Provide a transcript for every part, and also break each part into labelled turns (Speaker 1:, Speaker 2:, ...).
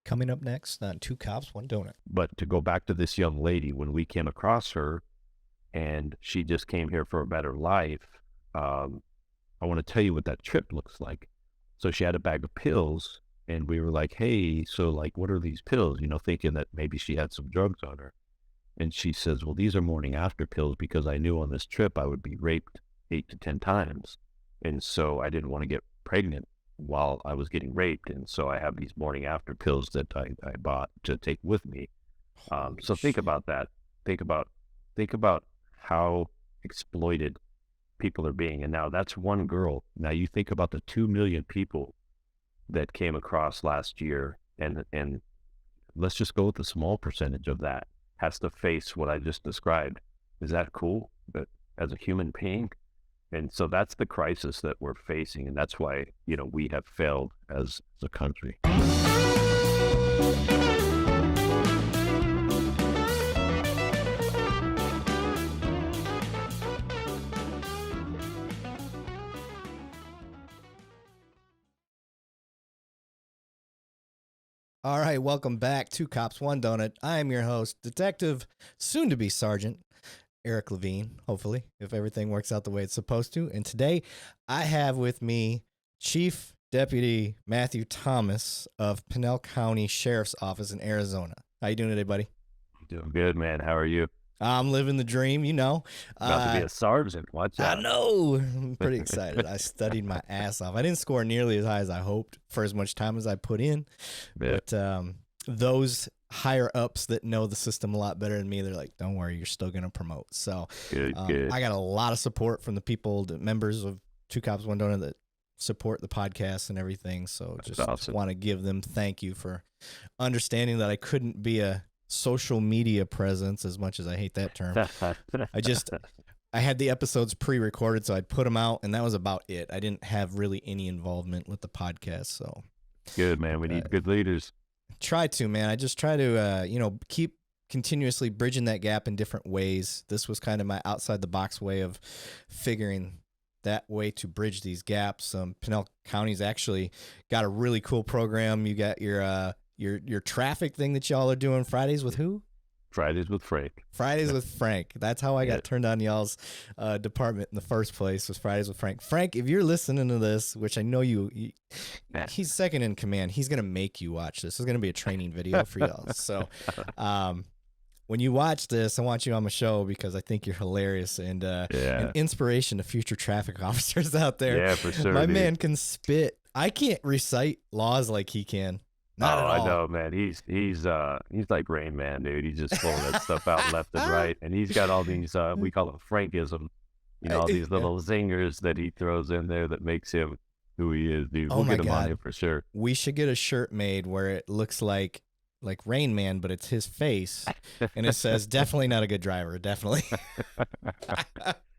Speaker 1: Coming up next on Two Cops, One Donut.
Speaker 2: But to go back to this young lady, when we came across her and she just came here for a better life, I want to tell you what that trip looks like. So she had a bag of pills and we were like, hey, so like, what are these pills? Thinking that maybe she had some drugs on her. And she says, well, these are morning after pills because I knew on this trip I would be raped 8 to 10 times. And so I didn't want to get pregnant while I was getting raped. And so I have these morning after pills that I bought to take with me. So think about that. Think about how exploited people are being. And now that's one girl. Now you think about the 2 million people that came across last year. And let's just go with a small percentage of that has to face what I just described. Is that cool? But as a human being? And so that's the crisis that we're facing. And that's why, we have failed as a country.
Speaker 1: All right, welcome back. Two Cops, One Donut. I am your host, Detective, soon to be Sergeant, Eric Levine, hopefully, if everything works out the way it's supposed to. And today I have with me Chief Deputy Matthew Thomas of Pinal County Sheriff's Office in Arizona. How you doing today, buddy?
Speaker 2: Doing good, man. How are you?
Speaker 1: I'm living the dream,
Speaker 2: About to be a sergeant. Watch out.
Speaker 1: I know. I'm pretty excited. I studied my ass off. I didn't score nearly as high as I hoped for as much time as I put in.
Speaker 2: Yeah.
Speaker 1: But those higher ups that know the system a lot better than me, they're like, don't worry, you're still going to promote. So
Speaker 2: Good.
Speaker 1: I got a lot of support from the people, the members of Two Cops, One Donut that support the podcast and everything. So
Speaker 2: That's
Speaker 1: just
Speaker 2: awesome.
Speaker 1: want to give them thank you for understanding that I couldn't be a social media presence, as much as I hate that term. I had the episodes pre-recorded, so I'd put them out, and that was about it. I didn't have really any involvement with the podcast. So
Speaker 2: Good, man. We need good leaders.
Speaker 1: try to, man. I just try to, keep continuously bridging that gap in different ways. This was kind of my outside the box way of figuring that way to bridge these gaps. Pinal County's actually got a really cool program. You got your traffic thing that y'all are doing Fridays with who?
Speaker 2: Fridays with Frank.
Speaker 1: Fridays with Frank. That's how I got turned on y'all's department in the first place, was Fridays with Frank. Frank, if you're listening to this, which I know he's second in command, he's going to make you watch this. This is going to be a training video for y'all. So when you watch this, I want you on my show because I think you're hilarious and an inspiration to future traffic officers out there.
Speaker 2: Yeah, for sure.
Speaker 1: My
Speaker 2: dude.
Speaker 1: man can spit. I can't recite laws like he can. Not at all.
Speaker 2: I know, man. He's like Rain Man, dude. He's just pulling that stuff out left and right, and he's got all these we call them Frankism, all these little zingers that he throws in there that makes him who he is, dude. We'll get him on here for sure.
Speaker 1: We should get a shirt made where it looks like Rain Man, but it's his face, and it says "Definitely not a good driver." Definitely.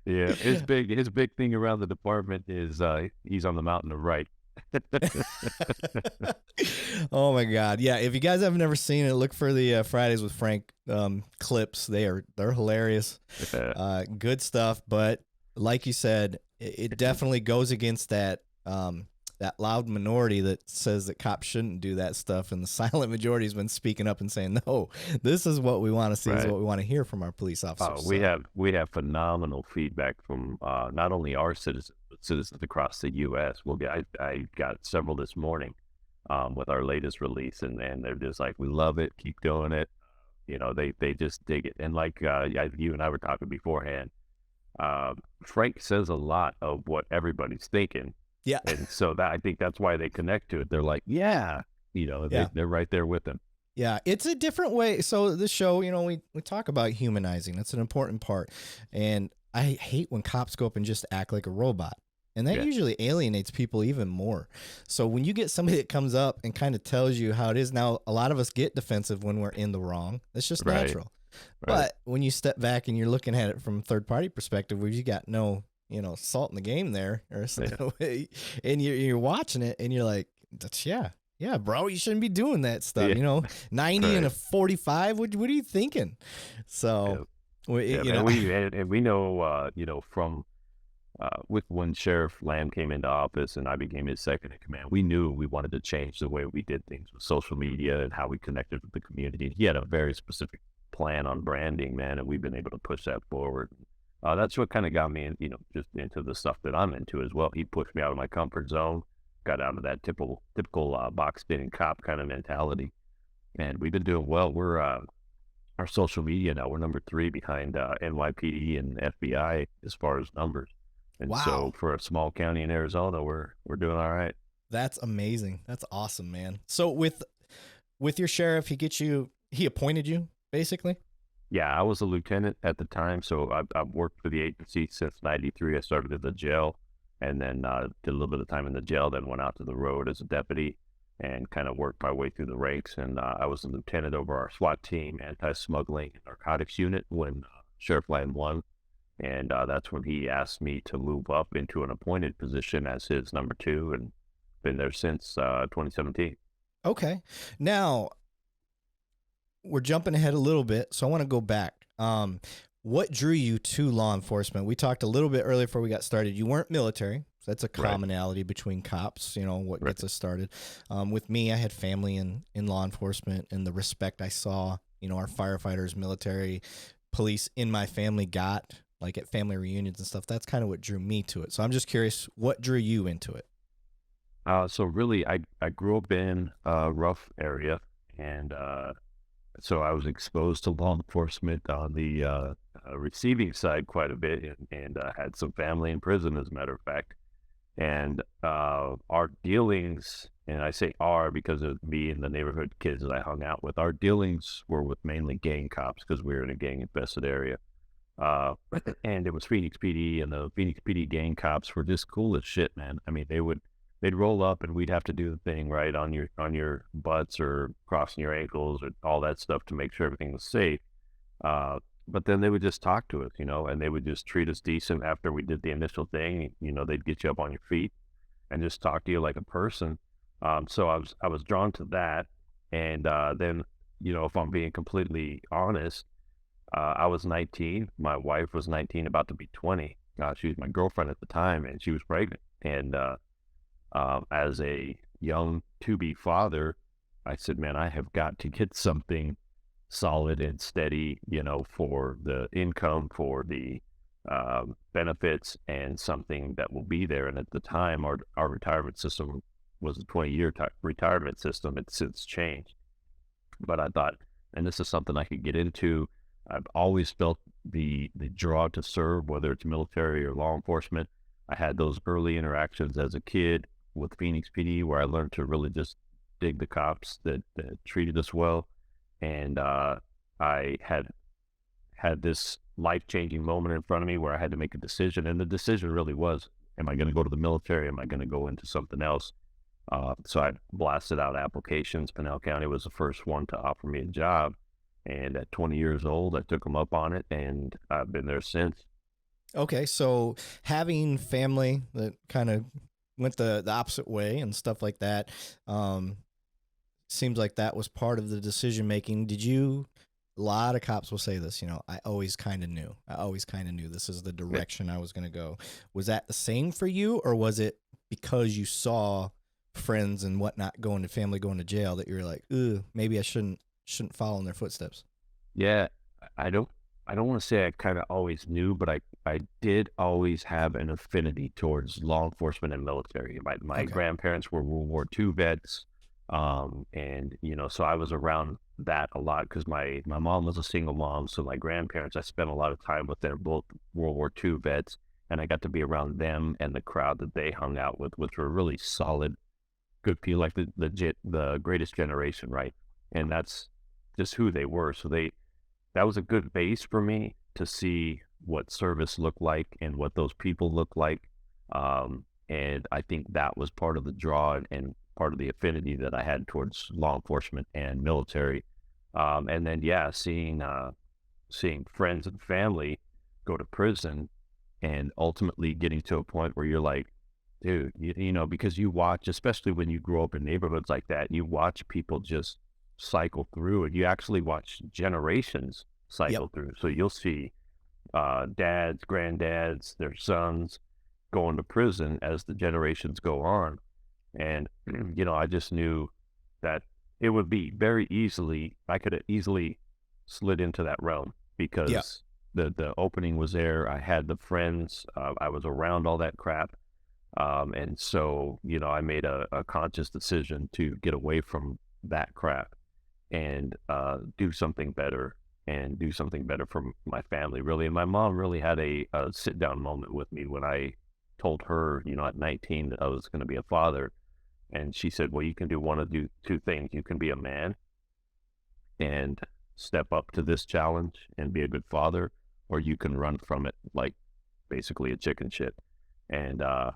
Speaker 2: Yeah, his big thing around the department is he's on the mountain of right.
Speaker 1: Oh my God. Yeah. If you guys have never seen it, look for the Fridays with Frank clips. They're hilarious. Good stuff. But like you said, it definitely goes against that loud minority that says that cops shouldn't do that stuff. And the silent majority has been speaking up and saying, no, this is what we want to see. This is what we want to hear from our police officers.
Speaker 2: We have phenomenal feedback from not only our citizens, but citizens across the U.S. I got several this morning with our latest release, and they're just like, we love it, keep doing it. They just dig it. And like you and I were talking beforehand, Frank says a lot of what everybody's thinking.
Speaker 1: Yeah.
Speaker 2: And so I think that's why they connect to it. They're like, they're right there with them.
Speaker 1: Yeah, it's a different way. So this show, we talk about humanizing. That's an important part. And I hate when cops go up and just act like a robot. And that usually alienates people even more. So when you get somebody that comes up and kind of tells you how it is, now a lot of us get defensive when we're in the wrong. That's just natural. But when you step back and you're looking at it from a third party perspective, where you got no, salt in the game there, and you're watching it and you're like, yeah, bro, you shouldn't be doing that stuff. 90 and a 45. What are you thinking? So,
Speaker 2: we know, from with when Sheriff Lamb came into office and I became his second in command, we knew we wanted to change the way we did things with social media and how we connected with the community. He had a very specific plan on branding, man, and we've been able to push that forward. That's what kind of got me, just into the stuff that I'm into as well. He pushed me out of my comfort zone, got out of that typical box fitting cop kind of mentality, and we've been doing well. We're our social media now. We're number 3 behind NYPD and FBI as far as numbers. And so
Speaker 1: Wow.
Speaker 2: for a small county in Arizona, we're doing all right.
Speaker 1: That's amazing. That's awesome, man. So with your sheriff, he appointed you basically?
Speaker 2: Yeah, I was a lieutenant at the time, so I've worked for the agency since '93. I started in the jail, and then did a little bit of time in the jail, then went out to the road as a deputy, and kind of worked my way through the ranks. And I was a lieutenant over our SWAT team, anti-smuggling and narcotics unit when Sheriff Land won, and that's when he asked me to move up into an appointed position as his number 2, and been there since 2017.
Speaker 1: Okay. Now, we're jumping ahead a little bit, so I want to go back. What drew you to law enforcement? We talked a little bit earlier before we got started. You weren't military. So that's a
Speaker 2: Right,
Speaker 1: commonality between cops, what
Speaker 2: right.
Speaker 1: gets us started. With me, I had family in law enforcement, and the respect I saw, our firefighters, military, police in my family got, like at family reunions and stuff. That's kind of what drew me to it. So I'm just curious, what drew you into it?
Speaker 2: So really, I grew up in a rough area, and so I was exposed to law enforcement on the receiving side quite a bit, and had some family in prison, as a matter of fact. And our dealings, and I say our because of me and the neighborhood kids that I hung out with, our dealings were with mainly gang cops because we were in a gang infested area. Uh, and it was Phoenix PD, and the Phoenix PD gang cops were just cool as shit, man. I mean, they'd roll up and we'd have to do the thing right on your butts or crossing your ankles or all that stuff to make sure everything was safe. Uh, but then they would just talk to us, and they would just treat us decent after we did the initial thing. They'd get you up on your feet and just talk to you like a person. So I was drawn to that, and then if I'm being completely honest, I was 19. My wife was 19, about to be 20. She was my girlfriend at the time, and she was pregnant. And as a young to-be father, I said, man, I have got to get something solid and steady, for the income, for the benefits, and something that will be there. And at the time, our retirement system was a 20-year retirement system. It's since changed. But I thought, and this is something I could get into. I've always felt the draw to serve, whether it's military or law enforcement. I had those early interactions as a kid with Phoenix PD where I learned to really just dig the cops that treated us well. And I had this life-changing moment in front of me where I had to make a decision. And the decision really was, am I going to go to the military? Am I going to go into something else? So I blasted out applications. Pinal County was the first one to offer me a job. And at 20 years old, I took them up on it, and I've been there since.
Speaker 1: Okay, so having family that kind of went the opposite way and stuff like that, um, seems like that was part of the decision making. A lot of cops will say this, I always kind of knew. I always kind of knew this is the
Speaker 2: Yeah.
Speaker 1: direction I was going to go. Was that the same for you, or was it because you saw friends and whatnot going to family going to jail that you're like, ooh, maybe I shouldn't follow in their footsteps?
Speaker 2: Yeah, I don't I don't want to say I kind of always knew, but I did always have an affinity towards law enforcement and military. My
Speaker 1: Okay.
Speaker 2: grandparents were World War II vets, and so I was around that a lot because my mom was a single mom, so my grandparents I spent a lot of time with. They're both World War II vets, and I got to be around them and the crowd that they hung out with, which were really solid, good people, like the greatest generation, right? And that's just who they were. So that was a good base for me to see what service looked like and what those people look like. And I think that was part of the draw and part of the affinity that I had towards law enforcement and military. And then, yeah, seeing friends and family go to prison and ultimately getting to a point where you're like, dude, because you watch, especially when you grow up in neighborhoods like that, you watch people just cycle through, and you actually watch generations
Speaker 1: Yep.
Speaker 2: cycle through. So you'll see dads, granddads, their sons. going to prison as the generations go on. And, I just knew that it would be I could have easily slid into that realm
Speaker 1: Yeah.
Speaker 2: because the opening was there. I had the friends, I was around all that crap. And so, I made a conscious decision to get away from that crap and do something better and do something better for my family, really. And my mom really had a sit down moment with me when I told her, at 19 that I was going to be a father. And she said, well, you can do one of two things. You can be a man and step up to this challenge and be a good father, or you can run from it like basically a chicken shit. And, I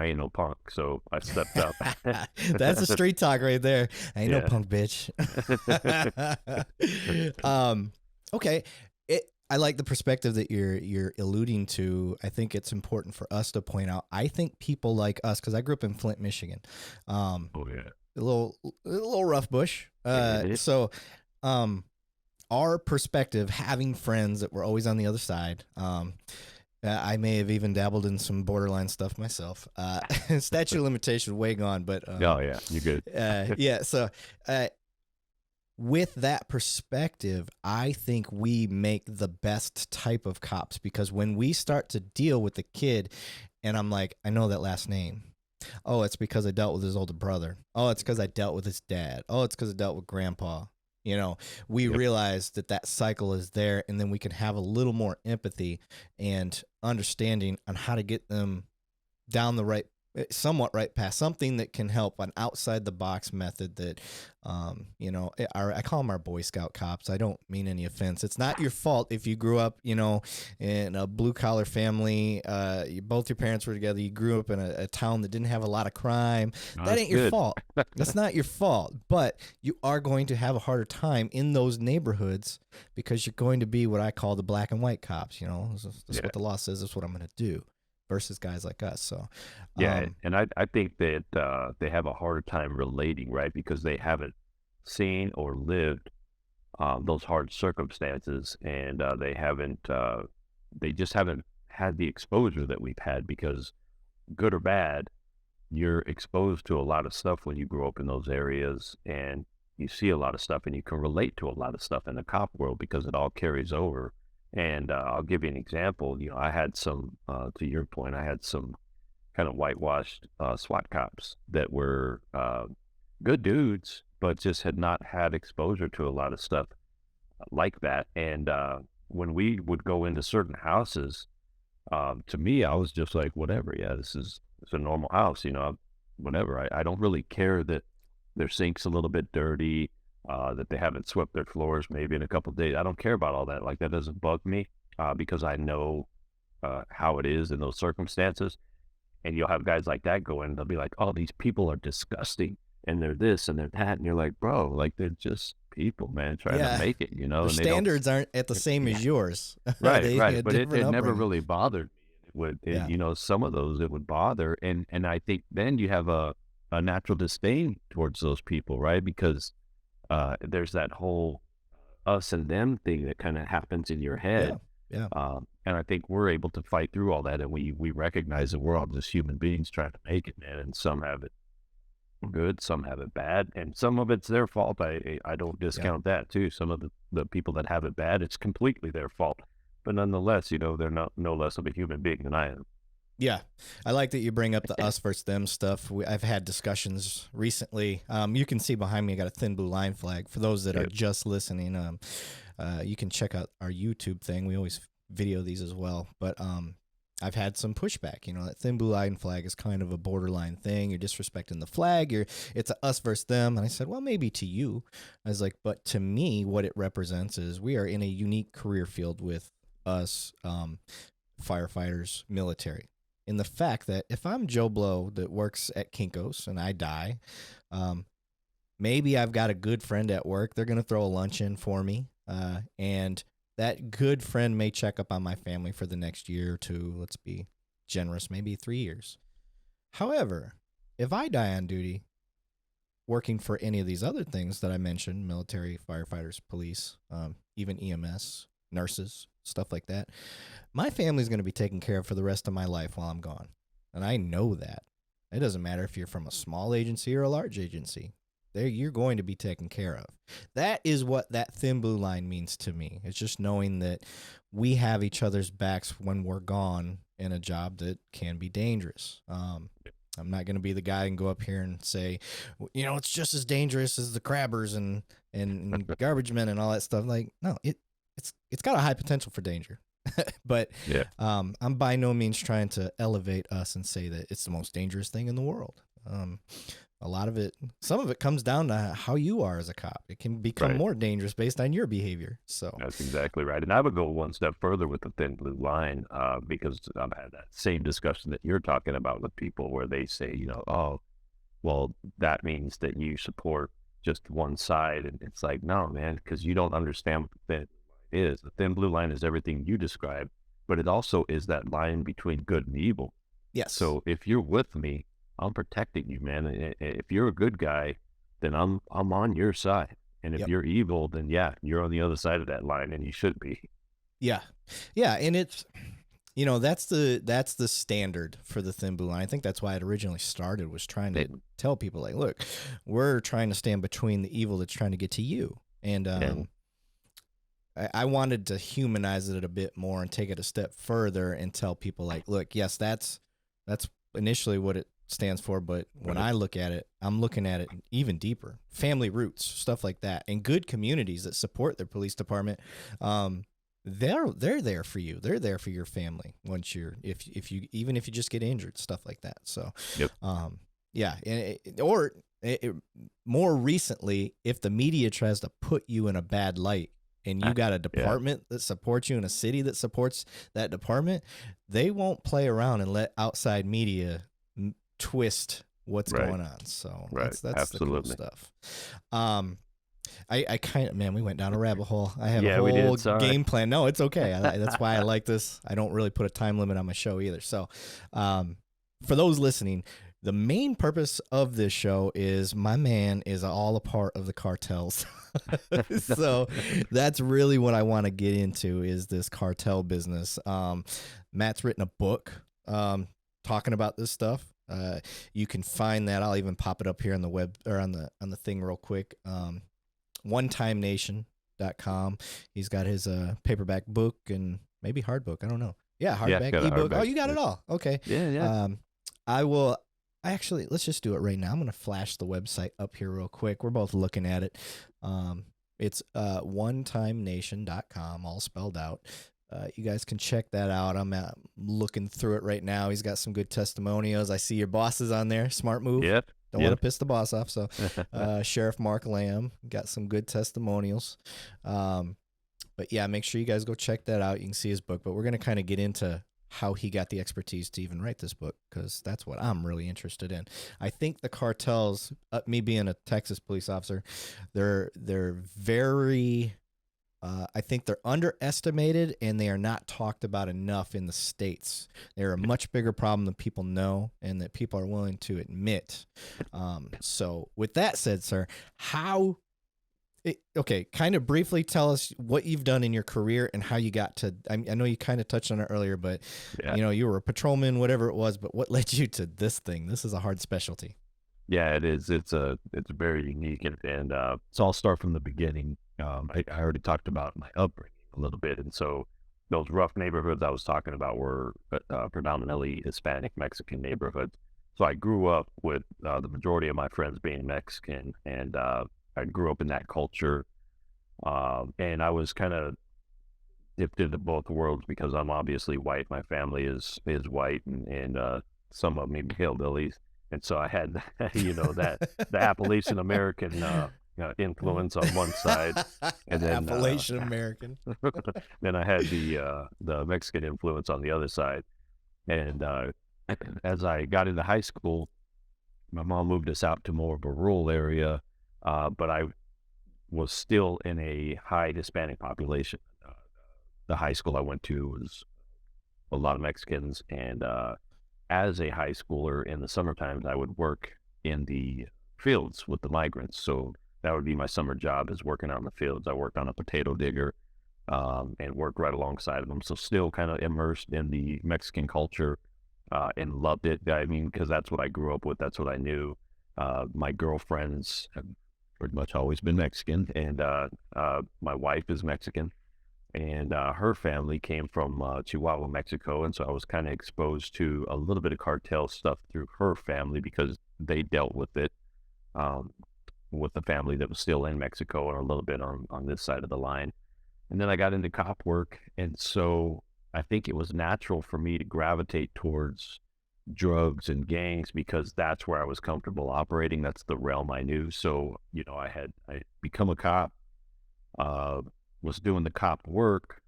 Speaker 2: ain't no punk, so I stepped up.
Speaker 1: That's a street talk right there. I ain't no
Speaker 2: Yeah.
Speaker 1: punk bitch. Okay. I like the perspective that you're alluding to. I think it's important for us to point out. I think people like us, because I grew up in Flint, Michigan.
Speaker 2: Oh, yeah.
Speaker 1: A little rough bush. So our perspective, having friends that were always on the other side. I may have even dabbled in some borderline stuff myself. Statute of limitation way gone, but
Speaker 2: Oh, yeah, you're good.
Speaker 1: yeah. So with that perspective, I think we make the best type of cops, because when we start to deal with the kid, and I'm like, I know that last name. Oh, it's because I dealt with his older brother. Oh, it's because I dealt with his dad. Oh, it's because I dealt with grandpa. We
Speaker 2: Yep.
Speaker 1: realize that cycle is there, and then we can have a little more empathy and understanding on how to get them down the somewhat right path, something that can help, an outside the box method that, I call them our Boy Scout cops. I don't mean any offense. It's not your fault if you grew up, in a blue collar family. Both your parents were together. You grew up in a town that didn't have a lot of crime.
Speaker 2: No,
Speaker 1: That
Speaker 2: that's
Speaker 1: ain't your
Speaker 2: good.
Speaker 1: fault. That's not your fault. But you are going to have a harder time in those neighborhoods because you're going to be what I call the black and white cops. That's
Speaker 2: Yeah.
Speaker 1: what the law says. That's what I'm going to do. Versus guys like us. So,
Speaker 2: Yeah, and I think that they have a harder time relating, right? Because they haven't seen or lived those hard circumstances, and they just haven't had the exposure that we've had. Because good or bad, you're exposed to a lot of stuff when you grow up in those areas, and you see a lot of stuff, and you can relate to a lot of stuff in the cop world because it all carries over. And I'll give you an example. I had some, to your point, I had some kind of whitewashed SWAT cops that were good dudes, but just had not had exposure to a lot of stuff like that. And when we would go into certain houses, to me, I was just like, whatever. Yeah, it's a normal house, whatever. I don't really care that their sink's a little bit dirty, that they haven't swept their floors maybe in a couple of days. I don't care about all that. Like, that doesn't bug me because I know how it is in those circumstances. And you'll have guys like that go in, they'll be like, oh, these people are disgusting, and they're this and they're that. And you're like, bro, like, they're just people, man, trying to make it,
Speaker 1: their
Speaker 2: and they don't.
Speaker 1: standards aren't at the same as yours.
Speaker 2: Right,
Speaker 1: They
Speaker 2: right.
Speaker 1: had
Speaker 2: But it
Speaker 1: different
Speaker 2: never
Speaker 1: upbringing.
Speaker 2: really bothered me.
Speaker 1: Yeah.
Speaker 2: Some of those it would bother. And I think then you have a natural disdain towards those people, right? Because there's that whole us and them thing that kind of happens in your
Speaker 1: Yeah.
Speaker 2: head.
Speaker 1: Yeah.
Speaker 2: And I think we're able to fight through all that, and we recognize that we're all just human beings trying to make it, man. And some have it good, some have it bad, and some of it's their fault. I don't discount that too. Some of the people that have it bad, it's completely their fault. But nonetheless, they're no less of a human being than I am.
Speaker 1: Yeah. I like that you bring up the us versus them stuff. I've had discussions recently. You can see behind me, I got a thin blue line flag. For those that are just listening, you can check out our YouTube thing. We always video these as well. But I've had some pushback. That thin blue line flag is kind of a borderline thing. You're disrespecting the flag. It's a us versus them. And I said, well, maybe to you. I was like, but to me, what it represents is we are in a unique career field with us, firefighters, military. In the fact that if I'm Joe Blow that works at Kinko's and I die, maybe I've got a good friend at work. They're going to throw a lunch in for me. And that good friend may check up on my family for the next year or two. Let's be generous, maybe 3 years. However, if I die on duty working for any of these other things that I mentioned, military, firefighters, police, even EMS, nurses, stuff like that. My family's going to be taken care of for the rest of my life while I'm gone. And I know that. It doesn't matter if you're from a small agency or a large agency. There, you're going to be taken care of. That is what that thin blue line means to me. It's just knowing that we have each other's backs when we're gone in a job that can be dangerous. I'm not going to be the guy and go up here and say, it's just as dangerous as the crabbers and garbage men and all that stuff. Like, no, it's got a high potential for danger. But I'm by no means trying to elevate us and say that it's the most dangerous thing in the world. A lot of it, some of it comes down to how you are as a cop. It can become more dangerous based on your behavior. So
Speaker 2: that's exactly right. And I would go one step further with the thin blue line, because I've had that same discussion that you're talking about with people where they say, oh, well, that means that you support just one side. And it's like, no, man, because you don't understand what the thin blue line is. The thin blue line is everything you described, but it also is that line between good and evil.
Speaker 1: Yes.
Speaker 2: So if you're with me, I'm protecting you, man. If you're a good guy, then I'm on your side. And if you're evil, then you're on the other side of that line, and you should be.
Speaker 1: Yeah. And it's, that's the standard for the thin blue line. I think that's why it originally started, was trying to tell people, like, look, we're trying to stand between the evil that's trying to get to you. And I wanted to humanize it a bit more and take it a step further and tell people, like, look, yes, that's initially what it stands for, but when I look at it, I'm looking at it even deeper. Family roots, stuff like that, and good communities that support their police department. They're there for you. They're there for your family once you're if you even if you just get injured, stuff like that. So, more recently, if the media tries to put you in a bad light, and you got a department that supports you in a city that supports that department, they won't play around and let outside media twist what's going on. So that's
Speaker 2: Absolutely.
Speaker 1: the cool stuff. I kind of, man, we went down a rabbit hole. I have a whole game plan. No, it's okay. That's why I like this. I don't really put a time limit on my show either. So, for those listening, the main purpose of this show is my man is all a part of the cartels. So that's really what I want to get into, is this cartel business. Matt's written a book talking about this stuff. You can find that. I'll even pop it up here on the web, or on the thing real quick. OneTimeNation.com. He's got his paperback book and maybe hard book. I don't know. Yeah, hardback, ebook. Oh, you got it all. Okay.
Speaker 2: Yeah.
Speaker 1: Actually, let's just do it right now. I'm going to flash the website up here real quick. We're both looking at it. It's OneTimeNation.com, all spelled out. You guys can check that out. I'm looking through it right now. He's got some good testimonials. I see your boss is on there. Smart move.
Speaker 2: Yep.
Speaker 1: Don't want to piss the boss off. So Sheriff Mark Lamb got some good testimonials. But yeah, make sure you guys go check that out. You can see his book. But we're going to kind of get into how he got the expertise to even write this book, because that's what I'm really interested in. I think the cartels, me being a Texas police officer, they're very... I think they're underestimated, and they are not talked about enough in the States. They're a much bigger problem than people know, and that people are willing to admit. So with that said, sir, kind of briefly tell us what you've done in your career and how you got to, I know you kind of touched on it earlier, but you were a patrolman, whatever it was, but what led you to this thing? This is a hard specialty.
Speaker 2: Yeah, it is. It's very unique, and so I'll start from the beginning. I already talked about my upbringing a little bit, and so those rough neighborhoods I was talking about were predominantly Hispanic Mexican neighborhoods. So I grew up with the majority of my friends being Mexican, and I grew up in that culture, and I was kind of dipped into both worlds because I'm obviously white. My family is white, and some of me hillbillies. And so I had, the Appalachian American influence on one side, and then
Speaker 1: Appalachian American.
Speaker 2: Then I had the Mexican influence on the other side. And as I got into high school, my mom moved us out to more of a rural area, but I was still in a high Hispanic population. The high school I went to was a lot of Mexicans, and as a high schooler in the summer times, I would work in the fields with the migrants. So that would be my summer job, is working out in the fields. I worked on a potato digger, and worked right alongside of them. So still kind of immersed in the Mexican culture, and loved it. I mean, because that's what I grew up with. That's what I knew. My girlfriends have pretty much always been Mexican, and my wife is Mexican, and her family came from Chihuahua, Mexico, and so I was kind of exposed to a little bit of cartel stuff through her family because they dealt with it, um, with the family that was still in Mexico and a little bit on this side of the line. And then I got into cop work, and so I think it was natural for me to gravitate towards drugs and gangs because that's where I was comfortable operating. That's the realm I knew. So, I become a cop, uh, was doing the cop work,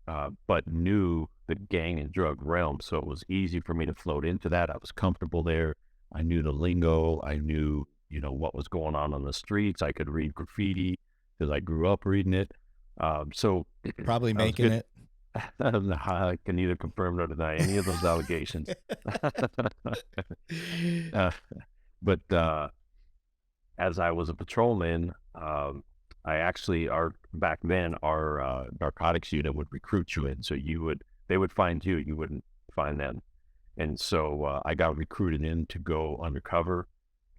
Speaker 2: but knew the gang and drug realm. So it was easy for me to float into that. I was comfortable there. I knew the lingo. I knew, what was going on the streets. I could read graffiti because I grew up reading it. So
Speaker 1: Probably
Speaker 2: I was
Speaker 1: making
Speaker 2: good.
Speaker 1: it.
Speaker 2: I can neither confirm nor deny any of those allegations. uh, but as I was a patrolman, I actually back then our narcotics unit would recruit you in, so they would find you, you wouldn't find them, and so I got recruited in to go undercover,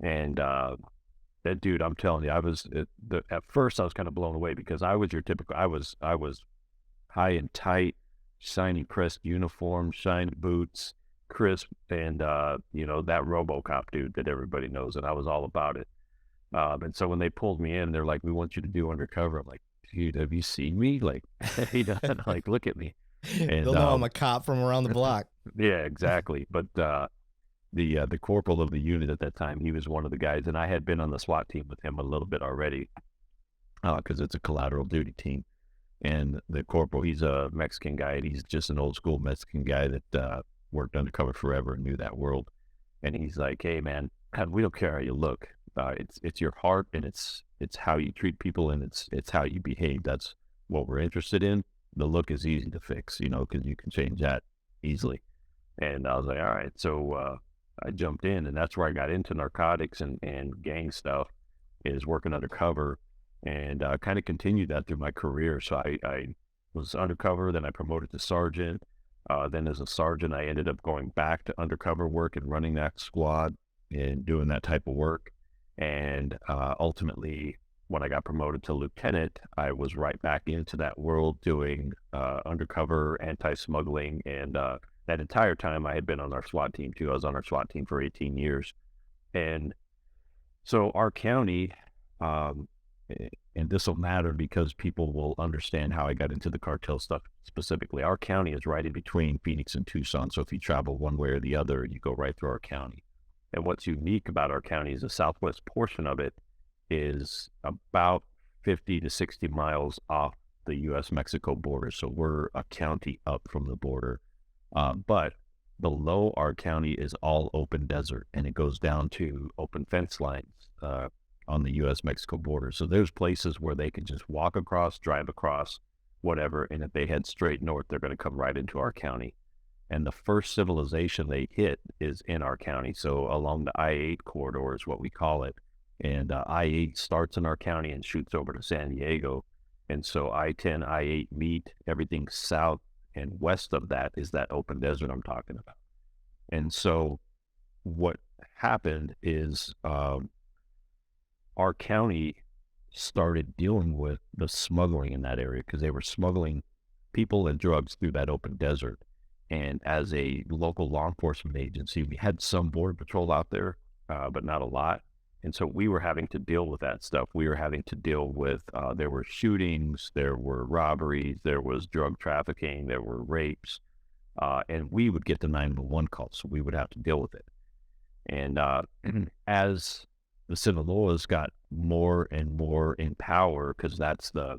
Speaker 2: and that dude, I'm telling you, at first I was kind of blown away because I was your typical, I was high and tight, shiny crest uniform, shiny boots, crisp, and that RoboCop dude that everybody knows, and I was all about it. And so when they pulled me in, they're like, "We want you to do undercover." I'm like, "Dude, have you seen me? Like, like, look at me." And
Speaker 1: They'll know I'm a cop from around the block.
Speaker 2: yeah, exactly. But the corporal of the unit at that time, he was one of the guys, and I had been on the SWAT team with him a little bit already, because it's a collateral duty team. And the corporal, he's a Mexican guy, and he's just an old school Mexican guy that worked undercover forever and knew that world. And he's like, "Hey, man, we don't care how you look. It's your heart, and it's how you treat people, and it's how you behave. That's what we're interested in. The look is easy to fix, because you can change that easily." And I was like, "All right." So I jumped in, and that's where I got into narcotics and gang stuff, is working undercover, and kind of continued that through my career. So I was undercover, then I promoted to sergeant. Then as a sergeant, I ended up going back to undercover work and running that squad and doing that type of work. And ultimately, when I got promoted to lieutenant, I was right back into that world doing undercover anti-smuggling. And that entire time I had been on our SWAT team too. I was on our SWAT team for 18 years. And so our county, um, and this will matter because people will understand how I got into the cartel stuff specifically. Our county is right in between Phoenix and Tucson. So if you travel one way or the other, you go right through our county. And what's unique about our county is the southwest portion of it is about 50 to 60 miles off the U.S.-Mexico border. So we're a county up from the border. But below our county is all open desert, and it goes down to open fence lines on the U.S.-Mexico border. So there's places where they can just walk across, drive across, whatever, and if they head straight north, they're going to come right into our county. And the first civilization they hit is in our county. So along the I-8 corridor is what we call it. And I-8 starts in our county and shoots over to San Diego. And so I-10, I-8 meet. Everything south and west of that is that open desert I'm talking about. And so what happened is our county started dealing with the smuggling in that area because they were smuggling people and drugs through that open desert. And as a local law enforcement agency, we had some border patrol out there, but not a lot. And so we were having to deal with that stuff. We were having to deal with, there were shootings, there were robberies, there was drug trafficking, there were rapes, and we would get the 911 calls. So we would have to deal with it. And as the Sinaloas got more and more in power, because that's the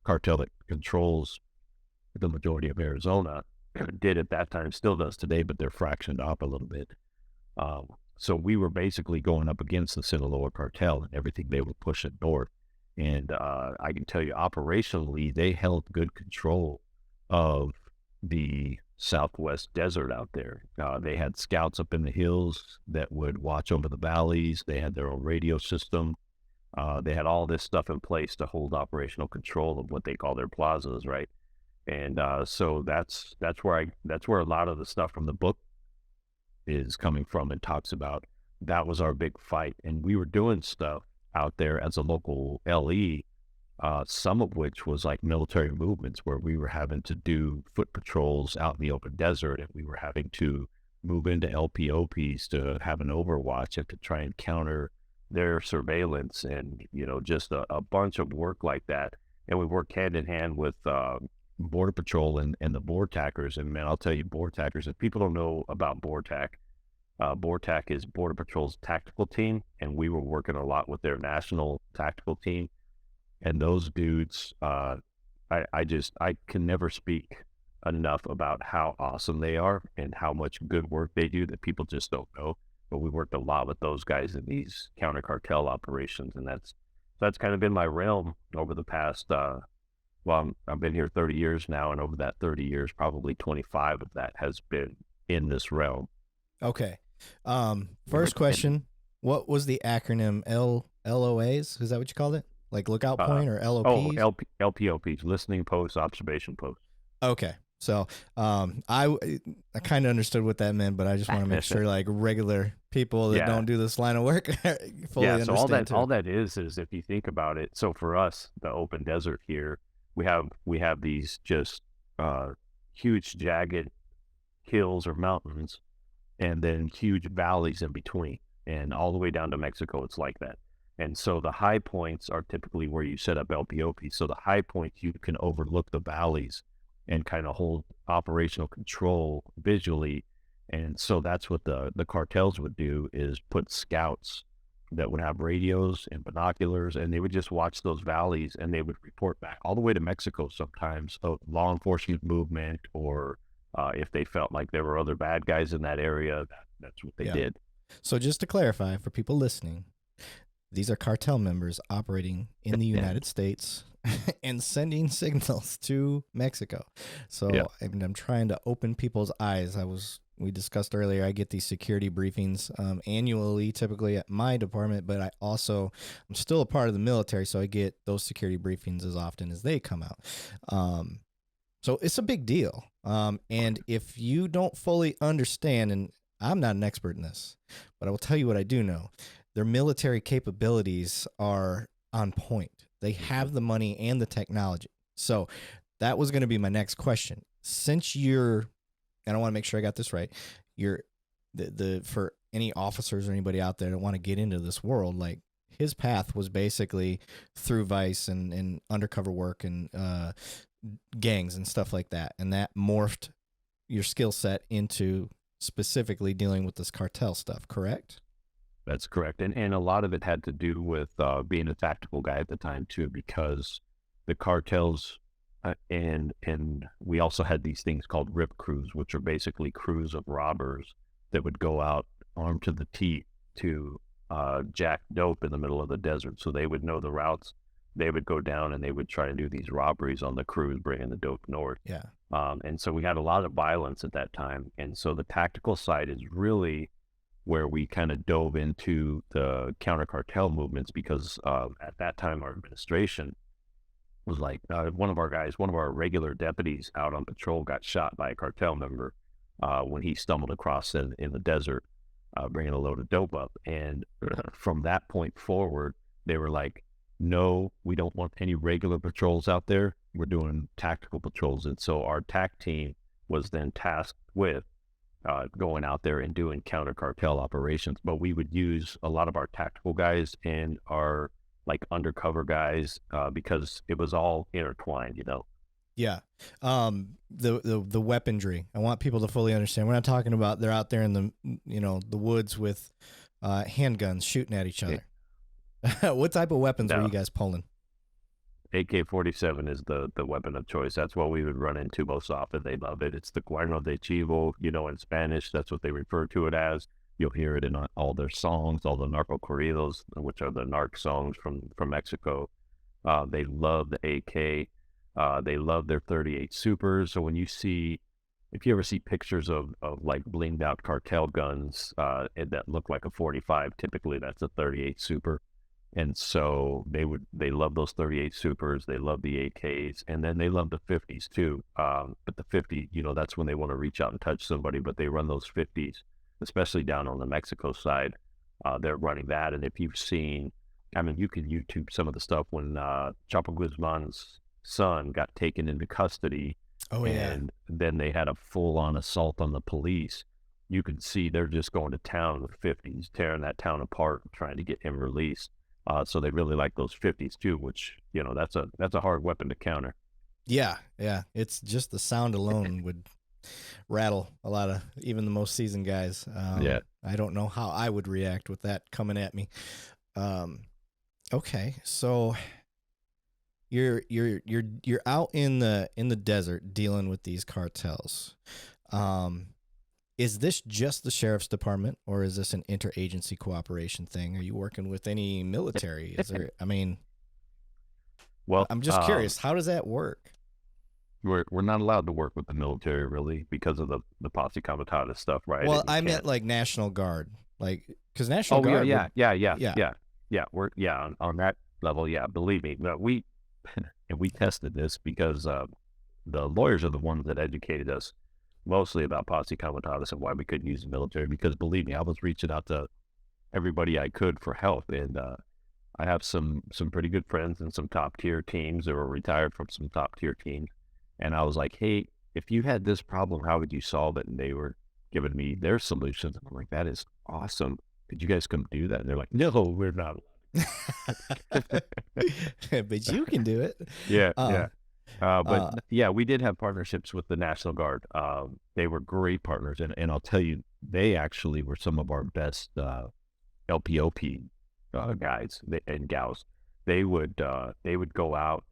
Speaker 2: cartel that controls the majority of Arizona, did at that time, still does today, but they're fractioned off a little bit. So we were basically going up against the Sinaloa cartel and everything they were pushing north. And I can tell you, operationally, they held good control of the Southwest desert out there. They had scouts up in the hills that would watch over the valleys. They had their own radio system. They had all this stuff in place to hold operational control of what they call their plazas, right? And so that's where a lot of the stuff from the book is coming from and talks about. That was our big fight, and we were doing stuff out there as a local LE, some of which was like military movements where we were having to do foot patrols out in the open desert, and we were having to move into LPOPs to have an overwatch and to try and counter their surveillance, and just a bunch of work like that. And we worked hand in hand with Border Patrol and the BORTACers. And man, I'll tell you, BORTACers, if people don't know about BORTAC is Border Patrol's tactical team, and we were working a lot with their national tactical team. And those dudes, I can never speak enough about how awesome they are and how much good work they do that people just don't know. But we worked a lot with those guys in these counter cartel operations, and that's kind of been my realm over the past. I've been here 30 years now, and over that 30 years, probably 25 of that has been in this realm.
Speaker 1: Okay. First question: what was the acronym LOAs? Is that what you called it? Like lookout point or LOPs?
Speaker 2: LPOPs, listening posts, observation posts.
Speaker 1: Okay. So I kind of understood what that meant, but I just want to make sure like regular people that don't do this line of work fully understand.
Speaker 2: So all that is if you think about it. So for us, the open desert here, we have these just huge jagged hills or mountains, and then huge valleys in between, and all the way down to Mexico, it's like that. And so the high points are typically where you set up LPOP. So the high points, you can overlook the valleys and kind of hold operational control visually. And so that's what the cartels would do, is put scouts that would have radios and binoculars, and they would just watch those valleys, and they would report back all the way to Mexico sometimes of law enforcement movement, or if they felt like there were other bad guys in that area, that's what they did.
Speaker 1: So just to clarify for people listening, these are cartel members operating in the United States and sending signals to Mexico. So I'm trying to open people's eyes. We discussed earlier, I get these security briefings annually, typically at my department, but I'm still a part of the military, so I get those security briefings as often as they come out. So it's a big deal. And if you don't fully understand, and I'm not an expert in this, but I will tell you what I do know. Their military capabilities are on point. They have the money and the technology. So that was going to be my next question. Since and I want to make sure I got this right, for any officers or anybody out there that want to get into this world, like his path was basically through Vice and undercover work and gangs and stuff like that. And that morphed your skill set into specifically dealing with this cartel stuff, correct?
Speaker 2: That's correct. And a lot of it had to do with being a tactical guy at the time, too, because the cartels and we also had these things called RIP crews, which are basically crews of robbers that would go out armed to the teeth to jack dope in the middle of the desert. So they would know the routes. They would go down and they would try to do these robberies on the crews, bringing the dope north.
Speaker 1: Yeah.
Speaker 2: And so we had a lot of violence at that time. And so the tactical side is really where we kind of dove into the counter cartel movements, because at that time our administration was like, one of our regular deputies out on patrol got shot by a cartel member when he stumbled across in the desert, bringing a load of dope up. And from that point forward, they were like, no, we don't want any regular patrols out there. We're doing tactical patrols. And so our TAC team was then tasked with going out there and doing counter cartel operations. But we would use a lot of our tactical guys and our like undercover guys because it was all intertwined,
Speaker 1: Yeah. The weaponry. I want people to fully understand. We're not talking about they're out there in the woods with handguns shooting at each other. What type of weapons were you guys pulling?
Speaker 2: AK-47 is the weapon of choice. That's what we would run into most often. They love it. It's the Cuerno de Chivo, in Spanish. That's what they refer to it as. You'll hear it in all their songs, all the narco corridos, which are the narc songs from Mexico. They love the AK. They love their 38 Supers. So if you ever see pictures of like blinged out cartel guns that look like a 45, typically that's a 38 Super. And so they love those 38 Supers, they love the AKs, and then they love the 50s too. But the 50, that's when they want to reach out and touch somebody, but they run those 50s, especially down on the Mexico side. They're running that. And if you've seen, I mean, you can YouTube some of the stuff when Chapo Guzman's son got taken into custody,
Speaker 1: Oh yeah.
Speaker 2: and then they had a full-on assault on the police. You can see they're just going to town with 50s, tearing that town apart, trying to get him released. So they really like those 50s too, which, that's a hard weapon to counter.
Speaker 1: Yeah, yeah. It's just the sound alone would rattle a lot of even the most seasoned guys.
Speaker 2: Yeah.
Speaker 1: I don't know how I would react with that coming at me. Okay, so you're out in the desert dealing with these cartels. Is this just the sheriff's department, or is this an interagency cooperation thing? Are you working with any military? Is there? I mean,
Speaker 2: Well,
Speaker 1: I'm just curious. How does that work?
Speaker 2: we're not allowed to work with the military really because of the Posse Comitatus stuff, right?
Speaker 1: Well,
Speaker 2: And you
Speaker 1: I
Speaker 2: can't.
Speaker 1: meant like National Guard, like because National
Speaker 2: Oh yeah,
Speaker 1: Guard
Speaker 2: yeah,
Speaker 1: would,
Speaker 2: yeah, yeah,
Speaker 1: yeah.
Speaker 2: yeah, yeah. We're on that level. Yeah, believe me. No, we and we tested this because the lawyers are the ones that educated us mostly about Posse Comitatus and why we couldn't use the military. Because believe me, I was reaching out to everybody I could for help, and I have some pretty good friends and some top tier teams that were retired from some top tier teams. And I was like, hey, if you had this problem, how would you solve it? And they were giving me their solutions. And I'm like, that is awesome. Could you guys come do that? And they're like, no, we're not.
Speaker 1: But you can do it.
Speaker 2: Yeah,
Speaker 1: Uh,
Speaker 2: yeah. But
Speaker 1: uh,
Speaker 2: yeah, we did have partnerships with the National Guard. They were great partners. And I'll tell you, they actually were some of our best LPOP guys and gals. They would go out,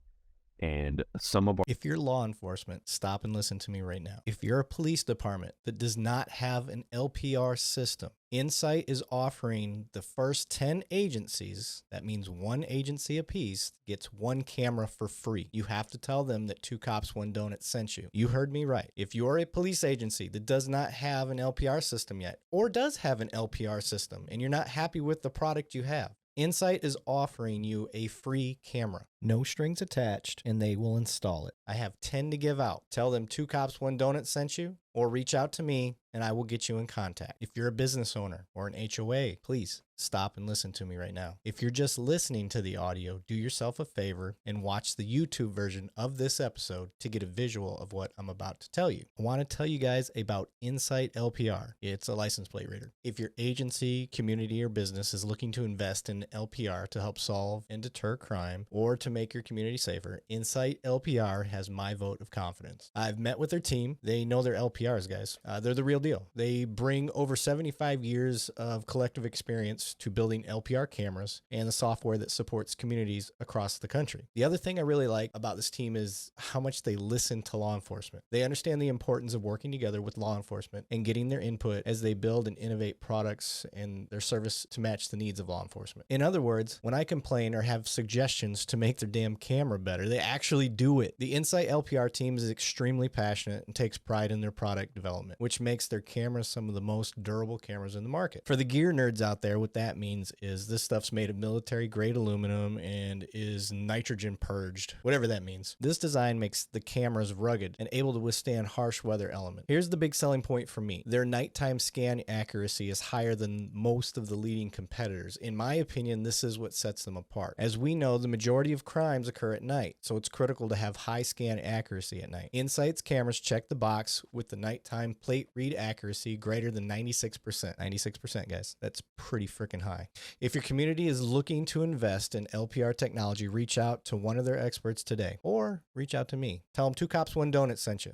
Speaker 2: and some of our
Speaker 1: if you're law enforcement, stop and listen to me right now. If you're a police department that does not have an LPR system, Insight is offering the first 10 agencies, that means one agency apiece, gets one camera for free. You have to tell them that Two Cops, One Donut sent you. You heard me right. If you're a police agency that does not have an LPR system yet, or does have an LPR system, and you're not happy with the product you have, Insight is offering you a free camera, no strings attached, and they will install it. I have 10 to give out. Tell them Two Cops, One Donut sent you, or reach out to me and I will get you in contact. If you're a business owner or an HOA, please stop and listen to me right now. If you're just listening to the audio, do yourself a favor and watch the YouTube version of this episode to get a visual of what I'm about to tell you. I want to tell you guys about Insight LPR. It's a license plate reader. If your agency, community, or business is looking to invest in LPR to help solve and deter crime or to make your community safer, Insight LPR has my vote of confidence. I've met with their team. They know their LPRs, guys. They're the real deal. They bring over 75 years of collective experience to building LPR cameras and the software that supports communities across the country. The other thing I really like about this team is how much they listen to law enforcement. They understand the importance of working together with law enforcement and getting their input as they build and innovate products and their service to match the needs of law enforcement. In other words, when I complain or have suggestions to make their damn camera better, they actually do it. The Insight LPR team is extremely passionate and takes pride in their product development, which makes their cameras some of the most durable cameras in the market. For the gear nerds out there, what that means is this stuff's made of military grade aluminum and is nitrogen purged, whatever that means. This design makes the cameras rugged and able to withstand harsh weather elements. Here's the big selling point for me. Their nighttime scan accuracy is higher than most of the leading competitors. In my opinion, this is what sets them apart. As we know, the majority of crimes occur at night, so it's critical to have high scan accuracy at night. Insight's cameras check the box with the nighttime plate read accuracy greater than 96%. 96%, guys. That's pretty freaking high. If your community is looking to invest in LPR technology, reach out to one of their experts today or reach out to me. Tell them Two Cops, One Donut sent you.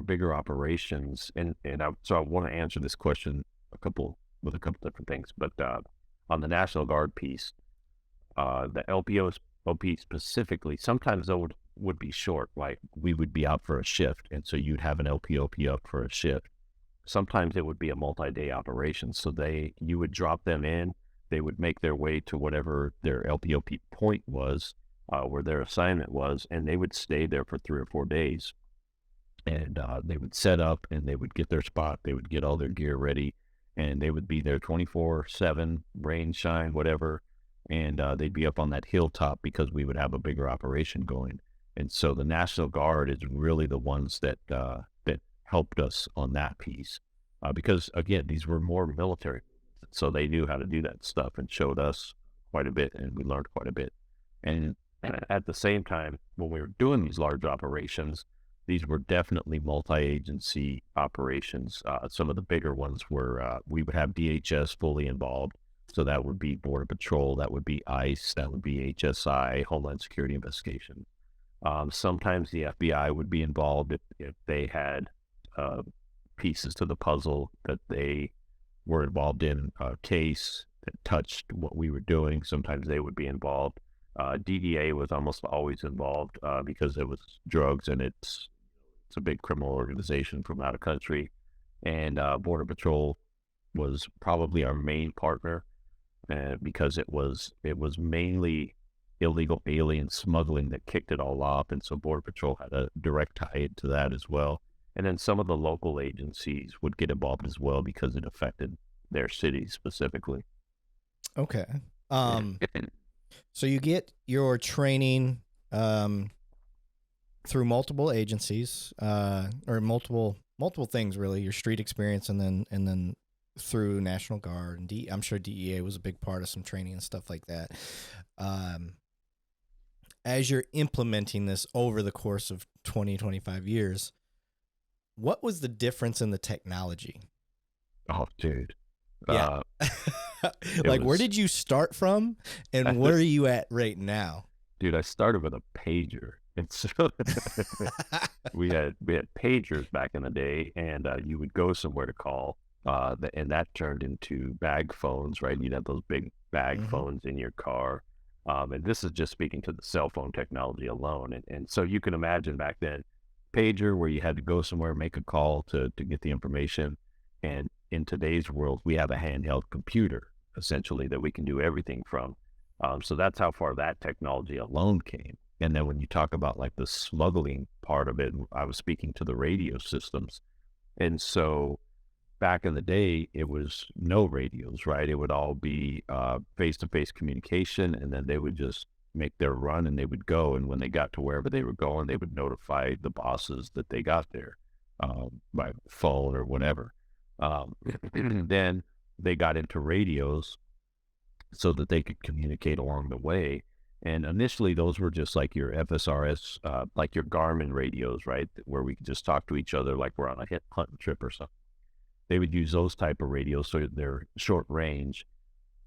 Speaker 2: bigger operations, so I want to answer this question with a couple different things. But on the National Guard piece, the LPOP specifically, sometimes those would be short. Like we would be out for a shift, and so you'd have an LPOP up for a shift. Sometimes it would be a multi-day operation. So you would drop them in. They would make their way to whatever their LPOP point was, where their assignment was, and they would stay there for 3 or 4 days. And they would set up, and they would get their spot. They would get all their gear ready, and they would be there 24/7, rain, shine, whatever. and they'd be up on that hilltop because we would have a bigger operation going. And so the National Guard is really the ones that helped us on that piece, because again, these were more military, so they knew how to do that stuff and showed us quite a bit, and we learned quite a bit. And at the same time, when we were doing these large operations, these were definitely multi-agency operations. Some of the bigger ones were we would have DHS fully involved. So that would be Border Patrol, that would be ICE, that would be HSI, Homeland Security Investigation. Sometimes the FBI would be involved if they had uh, pieces to the puzzle that they were involved in a case that touched what we were doing. Sometimes they would be involved. DEA was almost always involved because it was drugs, and it's a big criminal organization from out of country. And Border Patrol was probably our main partner because it was mainly illegal alien smuggling that kicked it all off, and so Border Patrol had a direct tie into that as well. And then some of the local agencies would get involved as well because it affected their cities specifically.
Speaker 1: Okay. So you get your training through multiple agencies, or multiple things really. Your street experience, and then through National Guard and I'm sure DEA was a big part of some training and stuff like that. As you're implementing this over the course of 20-25 years, what was the difference in the technology?
Speaker 2: Oh, dude.
Speaker 1: Yeah. Like, where did you start from, and where are you at right now?
Speaker 2: Dude, I started with a pager. And so we had pagers back in the day, and you would go somewhere to call, and that turned into bag phones, right? You'd have those big bag phones in your car. And this is just speaking to the cell phone technology alone. And so you can imagine back then, pager, where you had to go somewhere, make a call to get the information. And in today's world, we have a handheld computer, essentially, that we can do everything from. So that's how far that technology alone came. And then when you talk about like the smuggling part of it, I was speaking to the radio systems. And so back in the day, it was no radios, right? It would all be face-to-face communication, and then they would just make their run and they would go. And when they got to wherever they were going, they would notify the bosses that they got there by phone or whatever. Then they got into radios so that they could communicate along the way. And initially, those were just like your FSRS, like your Garmin radios, right? Where we could just talk to each other like we're on a hunting trip or something. They would use those type of radios, so they're short range.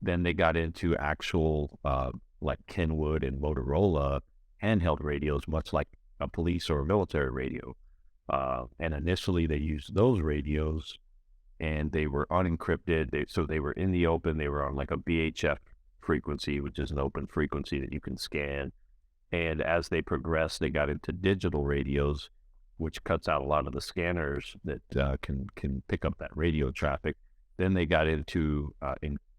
Speaker 2: Then they got into actual, like Kenwood and Motorola handheld radios, much like a police or a military radio. And initially, they used those radios, and they were unencrypted. So they were in the open. They were on like a VHF frequency, which is an open frequency that you can scan. And as they progressed, they got into digital radios, which cuts out a lot of the scanners that can pick up that radio traffic. Then they got into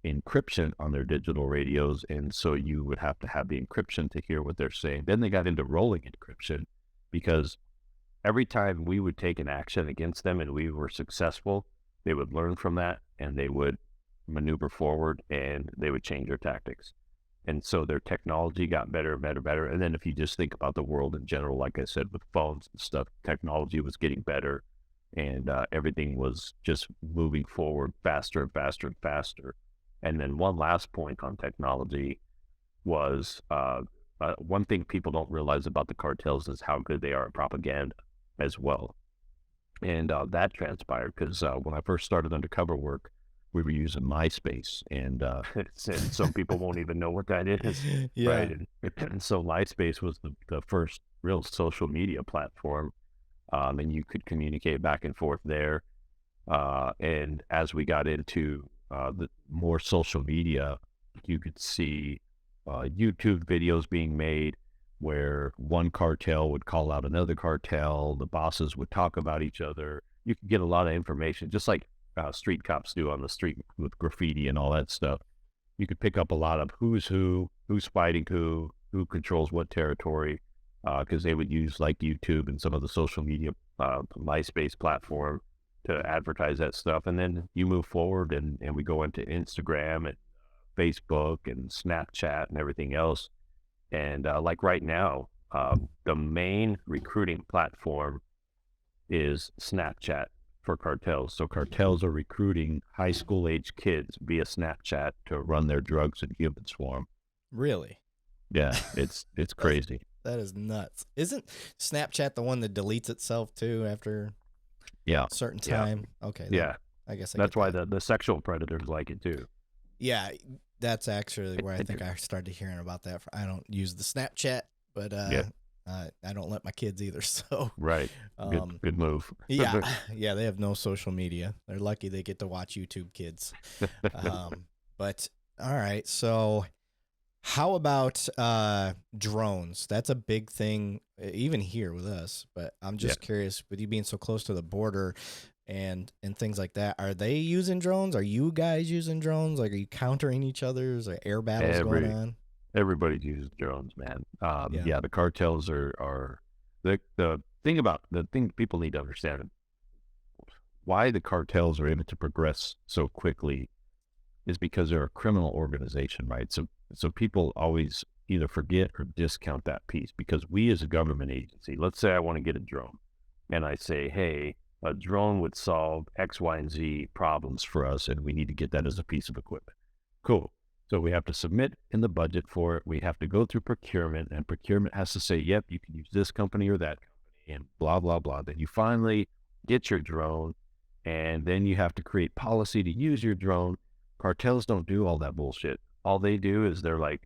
Speaker 2: encryption on their digital radios, and so you would have to have the encryption to hear what they're saying. Then they got into rolling encryption, because every time we would take an action against them and we were successful, they would learn from that and they would maneuver forward and they would change their tactics. And so their technology got better and better and better. And then if you just think about the world in general, like I said, with phones and stuff, technology was getting better, and everything was just moving forward faster and faster and faster. And then one last point on technology was one thing people don't realize about the cartels is how good they are at propaganda as well. And that transpired because when I first started undercover work, we were using MySpace, and some people won't even know what that is,
Speaker 1: Yeah.
Speaker 2: right? And so MySpace was the first real social media platform, and you could communicate back and forth there. And as we got into the more social media, you could see YouTube videos being made where one cartel would call out another cartel, the bosses would talk about each other. You could get a lot of information, just like street cops do on the street with graffiti and all that stuff. You could pick up a lot of who's fighting who controls what territory, because they would use like YouTube and some of the social media, MySpace platform to advertise that stuff. And then you move forward and we go into Instagram and Facebook and Snapchat and everything else. And like right now, the main recruiting platform is Snapchat for cartels. So cartels are recruiting high school age kids via Snapchat to run their drugs in human swarm.
Speaker 1: Really?
Speaker 2: Yeah, it's crazy.
Speaker 1: That is nuts. Isn't Snapchat the one that deletes itself too after
Speaker 2: Yeah,
Speaker 1: a certain
Speaker 2: yeah,
Speaker 1: time? Okay,
Speaker 2: yeah.
Speaker 1: I guess I
Speaker 2: That's
Speaker 1: get
Speaker 2: why
Speaker 1: that.
Speaker 2: the sexual predators like it too.
Speaker 1: Yeah, that's actually where I think I started hearing about that. I don't use the Snapchat, but
Speaker 2: Yeah,
Speaker 1: I don't let my kids either. So,
Speaker 2: right. Good move.
Speaker 1: yeah, yeah, they have no social media. They're lucky they get to watch YouTube Kids. But all right, so how about drones? That's a big thing, even here with us. But I'm
Speaker 2: Yeah.
Speaker 1: just curious, with you being so close to the border and things like that, are they using drones? Are you guys using drones? Like, are you countering each other's? Are air battles going on?
Speaker 2: Everybody uses drones, man.
Speaker 1: Yeah.
Speaker 2: Yeah, the cartels are the thing people need to understand why the cartels are able to progress so quickly is because they're a criminal organization, right? So people always either forget or discount that piece because we as a government agency, let's say I want to get a drone and I say, hey, a drone would solve X, Y, and Z problems for us, and we need to get that as a piece of equipment. Cool. So we have to submit in the budget for it. We have to go through procurement, and procurement has to say, yep, you can use this company or that company, and blah, blah, blah. Then you finally get your drone, and then you have to create policy to use your drone. Cartels don't do all that bullshit. All they do is they're like,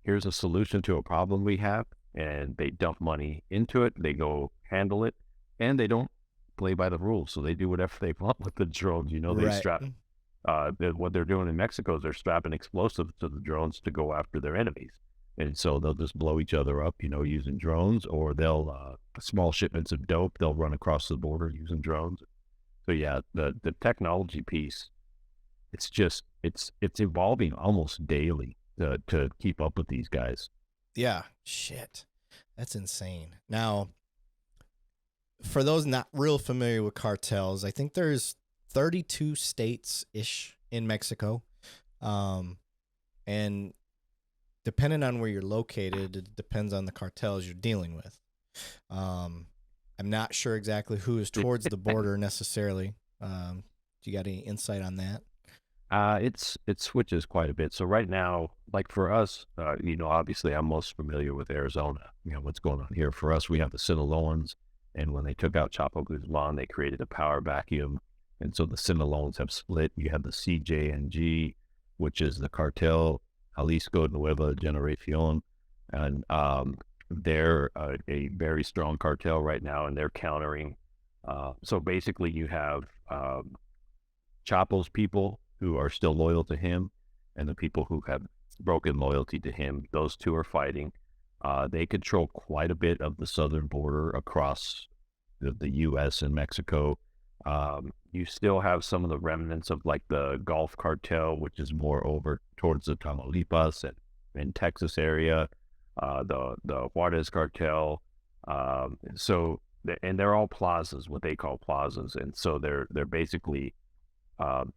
Speaker 2: here's a solution to a problem we have, and they dump money into it. They go handle it, and they don't play by the rules. So they do whatever they want with the drones. You know, they
Speaker 1: Right.
Speaker 2: strap. What they're doing in Mexico is they're strapping explosives to the drones to go after their enemies, and so they'll just blow each other up, you know, using drones, or they'll small shipments of dope they'll run across the border using drones. So yeah, the technology piece, it's evolving almost daily to keep up with these guys.
Speaker 1: Yeah. Shit. That's insane. Now, for those not real familiar with cartels, I think there's 32 states ish in Mexico. And depending on where you're located, it depends on the cartels you're dealing with. I'm not sure exactly who is towards the border necessarily. Do you got any insight on that?
Speaker 2: It switches quite a bit. So right now, like for us, you know, obviously I'm most familiar with Arizona. You know, what's going on here. For us, we have the Sinaloans, and when they took out Chapo Guzman, they created a power vacuum. And so the Sinaloans have split. You have the CJNG, which is the Cartel Jalisco Nueva Generación. And they're a very strong cartel right now, and they're countering. So basically you have Chapo's people who are still loyal to him, and the people who have broken loyalty to him. Those two are fighting. They control quite a bit of the southern border across the U.S. and Mexico. You still have some of the remnants of like the Gulf Cartel, which is more over towards the Tamaulipas and Texas area. The Juarez Cartel. And they're all plazas, what they call plazas, and so they're basically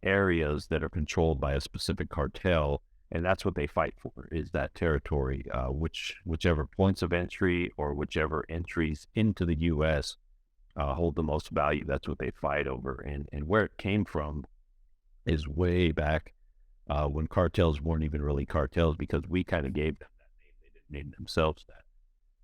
Speaker 2: areas that are controlled by a specific cartel, and that's what they fight for, is that territory, whichever points of entry or whichever entries into the U.S. Hold the most value. That's what they fight over, and where it came from is way back when cartels weren't even really cartels, because we kind of gave them that name. They didn't name themselves that.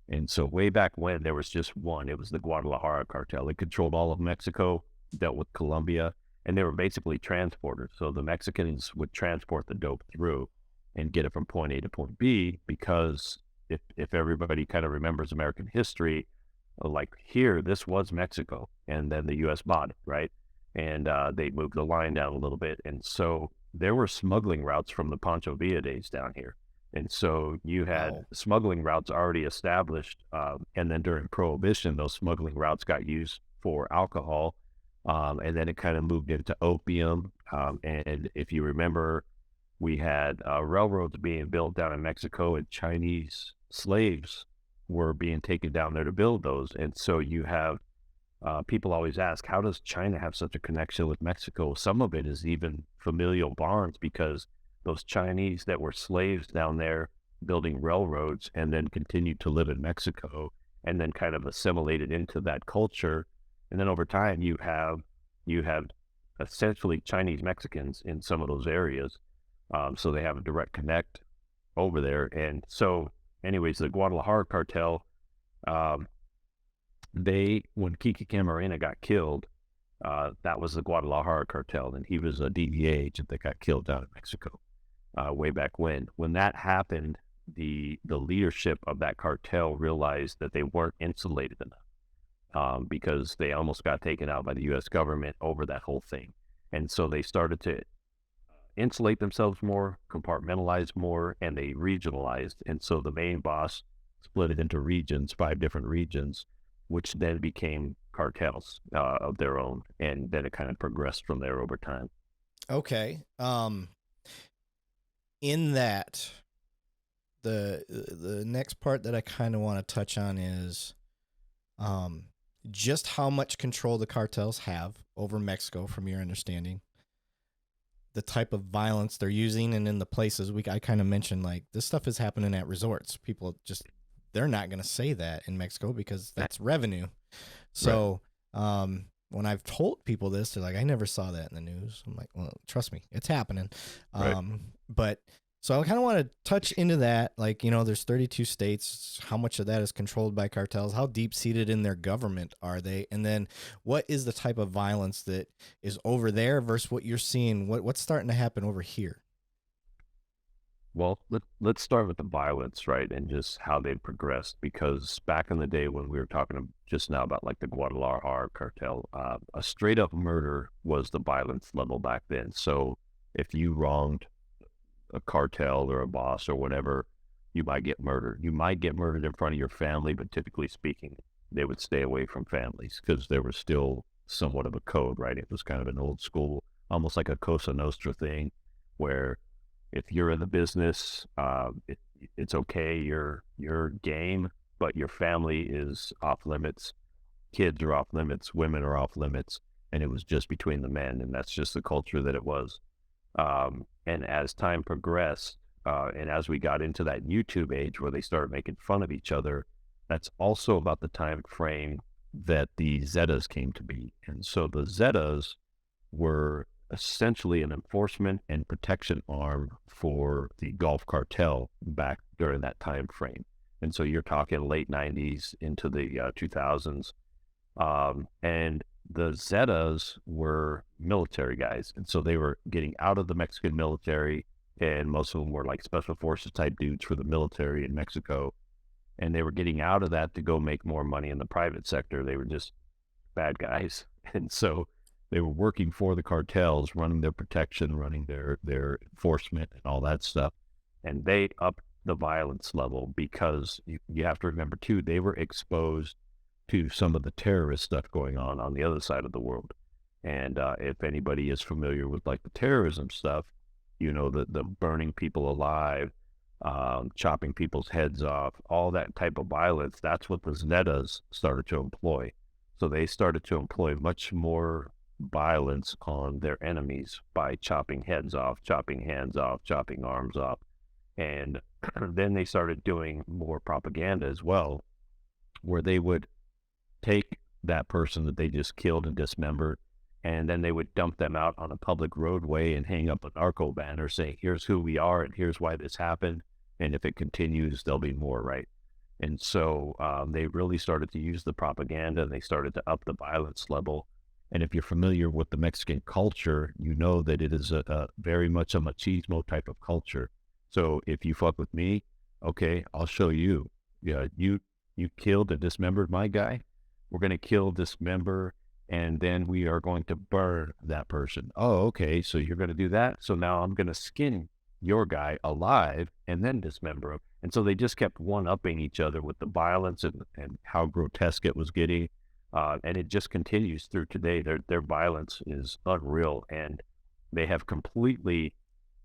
Speaker 2: And so way back when, there was just one. It was the Guadalajara cartel. It controlled all of Mexico, dealt with Colombia, and they were basically transporters. So the Mexicans would transport the dope through and get it from point A to point B, because if everybody kind of remembers American history, like here, this was Mexico, and then the U.S. bought it, right? And they moved the line down a little bit. And so there were smuggling routes from the Pancho Villa days down here. And so you had smuggling routes already established. And then during Prohibition, those smuggling routes got used for alcohol. And then it kind of moved into opium. And if you remember, we had railroads being built down in Mexico, and Chinese slaves were being taken down there to build those. And so you have people always ask, how does China have such a connection with Mexico? Some of it is even familial bonds, because those Chinese that were slaves down there building railroads and then continued to live in Mexico and then kind of assimilated into that culture. And then over time, you have essentially Chinese Mexicans in some of those areas. So they have a direct connect over there. And so anyways, the Guadalajara cartel, um, when Kiki Camarena got killed, that was the Guadalajara cartel, and he was a DEA agent that got killed down in Mexico way back when. When that happened, the leadership of that cartel realized that they weren't insulated enough, because they almost got taken out by the U.S. government over that whole thing. And so they started to insulate themselves more, compartmentalize more, and they regionalized. And so the main boss split it into regions, 5 different regions, which then became cartels of their own. And then it kind of progressed from there over time.
Speaker 1: Okay. In that, the next part that I kind of want to touch on is just how much control the cartels have over Mexico, from your understanding, the type of violence they're using, and in the places I kind of mentioned, like, this stuff is happening at resorts. People just, they're not going to say that in Mexico because that's revenue. So when I've told people this, they're like, I never saw that in the news. I'm like, well, trust me, it's happening. But so I kind of want to touch into that. Like, there's 32 states. How much of that is controlled by cartels? How deep seated in their government are they? And then what is the type of violence that is over there versus what you're seeing? What's starting to happen over here?
Speaker 2: Well, let's start with the violence, right, and just how they progressed. Because back in the day when we were talking just now about like the Guadalajara cartel, a straight up murder was the violence level back then. So if you wronged a cartel or a boss or whatever, you might get murdered. You might get murdered in front of your family, but typically speaking, they would stay away from families because there was still somewhat of a code, right? It was kind of an old school, almost like a Cosa Nostra thing, where if you're in the business, it's okay, you're game, but your family is off limits. Kids are off limits, women are off limits, and it was just between the men, and that's just the culture that it was. And as time progressed, and as we got into that YouTube age where they started making fun of each other, that's also about the time frame that the Zetas came to be. And so the Zetas were essentially an enforcement and protection arm for the Gulf Cartel back during that time frame. And so you're talking late 90s into the 2000s. And the Zetas were military guys. And so they were getting out of the Mexican military, and most of them were like special forces type dudes for the military in Mexico. And they were getting out of that to go make more money in the private sector. They were just bad guys. And so they were working for the cartels, running their protection, running their enforcement and all that stuff. And they upped the violence level because you have to remember too, they were exposed to some of the terrorist stuff going on the other side of the world. And if anybody is familiar with like the terrorism stuff, the burning people alive, chopping people's heads off, all that type of violence, that's what the Zetas started to employ. So they started to employ much more violence on their enemies by chopping heads off, chopping hands off, chopping arms off. And then they started doing more propaganda as well, where they would take that person that they just killed and dismembered, and then they would dump them out on a public roadway and hang up a narco banner saying, here's who we are and here's why this happened. And if it continues, there'll be more, right? And so they really started to use the propaganda, and they started to up the violence level. And if you're familiar with the Mexican culture, you know that it is a very much a machismo type of culture. So if you fuck with me, okay, I'll show you. Yeah, you killed and dismembered my guy. We're going to kill, dismember, and then we are going to burn that person. Oh, okay, so you're going to do that? So now I'm going to skin your guy alive and then dismember him. And so they just kept one-upping each other with the violence and how grotesque it was getting. And it just continues through today. Their violence is unreal, and they have completely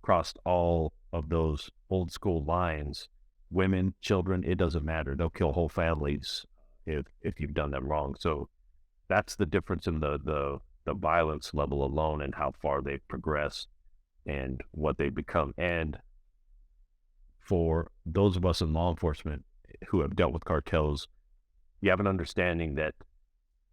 Speaker 2: crossed all of those old school lines. Women, children, it doesn't matter. They'll kill whole families if you've done them wrong. So that's the difference in the violence level alone and how far they've progressed. and what they become. And for those of us in law enforcement who have dealt with cartels, you have an understanding that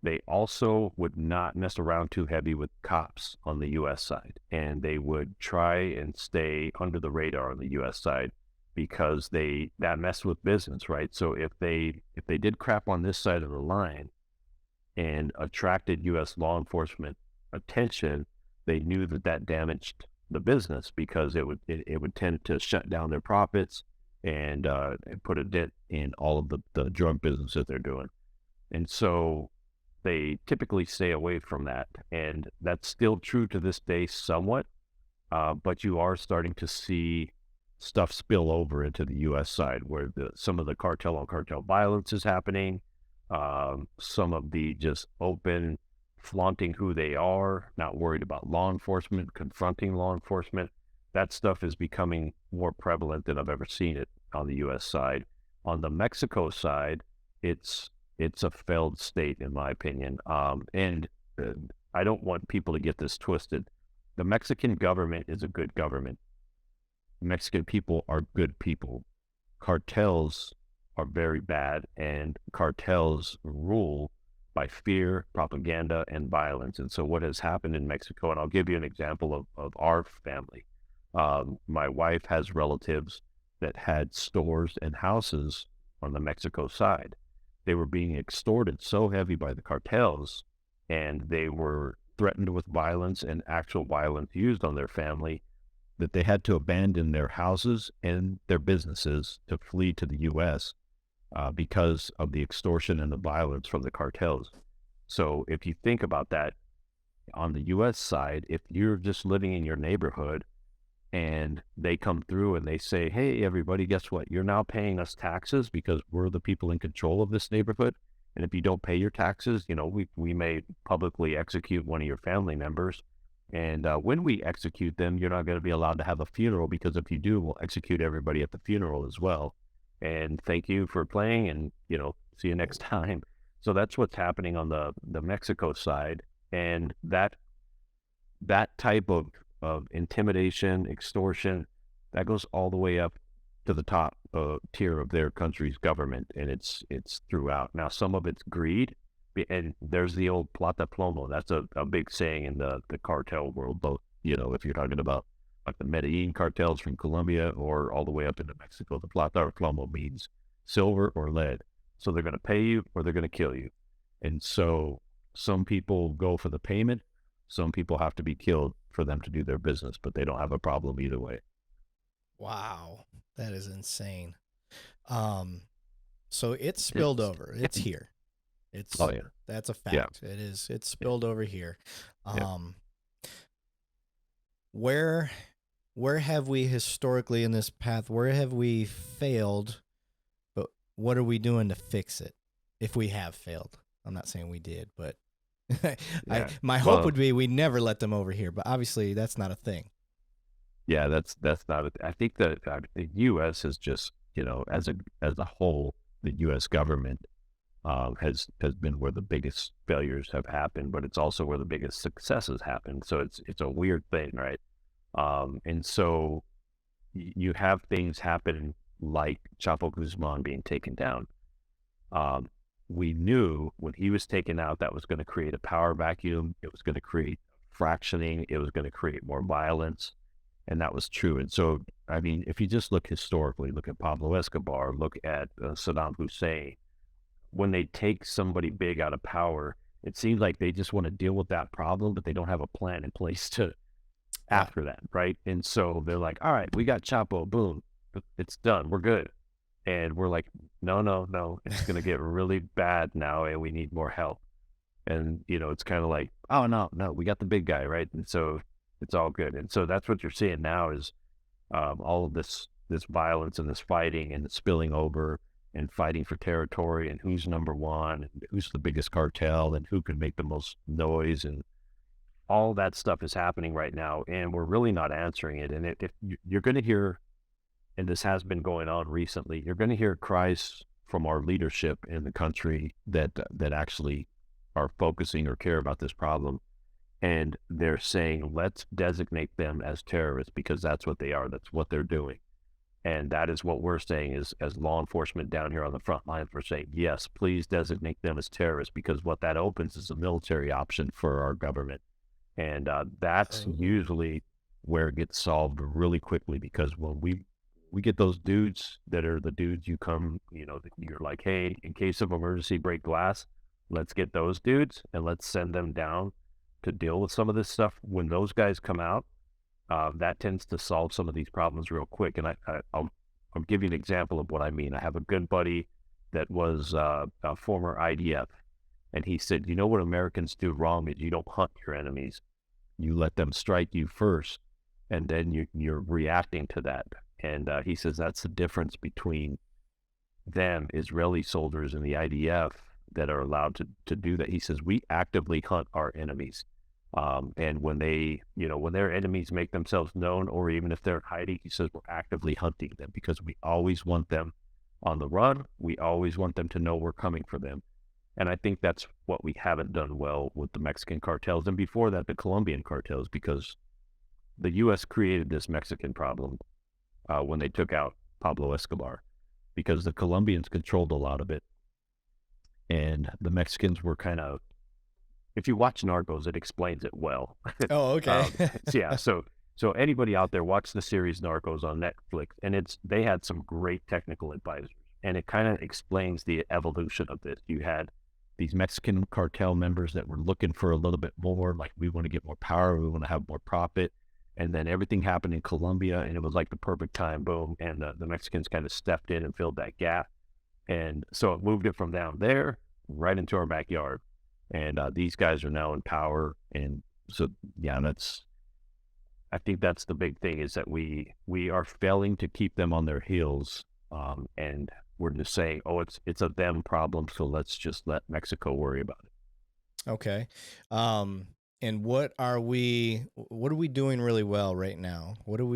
Speaker 2: they also would not mess around too heavy with cops on the U.S. side, and they would try and stay under the radar on the U.S. side because that messed with business, right? So if they did crap on this side of the line and attracted U.S. law enforcement attention, they knew that that damaged the business because it would tend to shut down their profits and put a dent in all of the drug business that they're doing. And so they typically stay away from that. And that's still true to this day somewhat, but you are starting to see stuff spill over into the U.S. side where some of the cartel on cartel violence is happening, some of the just open flaunting who they are, not worried about law enforcement, confronting law enforcement. That stuff is becoming more prevalent than I've ever seen it on the U.S. side. On the Mexico side, it's a failed state, in my opinion. And I don't want people to get this twisted. The Mexican government is a good government. Mexican people are good people. Cartels are very bad, and cartels rule by fear, propaganda, and violence. And so what has happened in Mexico, and I'll give you an example of our family. My wife has relatives that had stores and houses on the Mexico side. They were being extorted so heavy by the cartels, and they were threatened with violence and actual violence used on their family, that they had to abandon their houses and their businesses to flee to the U.S. Because of the extortion and the violence from the cartels. So if you think about that, on the U.S. side, if you're just living in your neighborhood and they come through and they say, hey, everybody, guess what? You're now paying us taxes because we're the people in control of this neighborhood. And if you don't pay your taxes, we may publicly execute one of your family members. And when we execute them, you're not going to be allowed to have a funeral, because if you do, we'll execute everybody at the funeral as well. And thank you for playing, and, see you next time. So that's what's happening on the Mexico side. And that type of intimidation, extortion, that goes all the way up to the top tier of their country's government, and it's throughout. Now, some of it's greed, and there's the old plata plomo. That's a big saying in the cartel world, both, if you're talking about like the Medellin cartels from Colombia or all the way up into Mexico. The plata or plomo means silver or lead. So they're going to pay you or they're going to kill you. And so some people go for the payment. Some people have to be killed for them to do their business, but they don't have a problem either way.
Speaker 1: Wow, that is insane. So it's spilled over. It's here.
Speaker 2: Oh yeah,
Speaker 1: that's a fact. Yeah. It is. It's spilled over here. Where have we historically in this path? Where have we failed? But what are we doing to fix it? If we have failed, I'm not saying we did, but my hope would be we never let them over here. But obviously, that's not a thing.
Speaker 2: Yeah, that's not. I think that the U.S. is just, as a whole, the U.S. government has been where the biggest failures have happened, but it's also where the biggest successes happen. So it's a weird thing, right? And so you have things happen like Chapo Guzman being taken down. We knew when he was taken out, that was going to create a power vacuum. It was going to create fractioning. It was going to create more violence. And that was true. And so, I mean, if you just look historically, look at Pablo Escobar, look at Saddam Hussein, when they take somebody big out of power, it seems like they just want to deal with that problem, but they don't have a plan in place to after that, right? And so they're like, all right, we got Chapo, boom, it's done, we're good. And we're like, no, it's going to get really bad now, and we need more help. And, it's kind of like, oh, no, we got the big guy, right? And so it's all good. And so that's what you're seeing now is all of this violence and this fighting and spilling over and fighting for territory and who's number one and who's the biggest cartel and who can make the most noise, and all that stuff is happening right now, and we're really not answering it. And if you're going to hear, and this has been going on recently, you're going to hear cries from our leadership in the country that actually are focusing or care about this problem. And they're saying, let's designate them as terrorists because that's what they are. That's what they're doing. And that is what we're saying is, as law enforcement down here on the front lines, we're saying, yes, please designate them as terrorists, because what that opens is a military option for our government. And that's
Speaker 1: Oh.
Speaker 2: usually where it gets solved really quickly, because when we get those dudes that are the dudes you come, you're like, hey, in case of emergency, break glass, let's get those dudes and let's send them down to deal with some of this stuff. When those guys come out, that tends to solve some of these problems real quick. And I'll give you an example of what I mean. I have a good buddy that was a former IDF, and he said, you know what Americans do wrong is you don't hunt your enemies. You let them strike you first, and then you're reacting to that. And he says that's the difference between them, Israeli soldiers, and the IDF that are allowed to do that. He says we actively hunt our enemies. And when when their enemies make themselves known, or even if they're hiding, he says we're actively hunting them because we always want them on the run. We always want them to know we're coming for them. And I think that's what we haven't done well with the Mexican cartels. And before that, the Colombian cartels, because the U.S. created this Mexican problem when they took out Pablo Escobar, because the Colombians controlled a lot of it. And the Mexicans were kind of, if you watch Narcos, it explains it well.
Speaker 1: Oh, okay.
Speaker 2: Yeah. So anybody out there, watch the series Narcos on Netflix, and they had some great technical advisors, and it kind of explains the evolution of this. You had these Mexican cartel members that were looking for a little bit more, like we want to get more power, we want to have more profit, and then everything happened in Colombia, and it was like the perfect time, boom, and the Mexicans kind of stepped in and filled that gap, and so it moved it from down there right into our backyard. And these guys are now in power, and so yeah, I think that's the big thing, is that we are failing to keep them on their heels, and we're just saying, oh, it's a them problem, so let's just let Mexico worry about it.
Speaker 1: Okay. And what are we doing really well right now? What do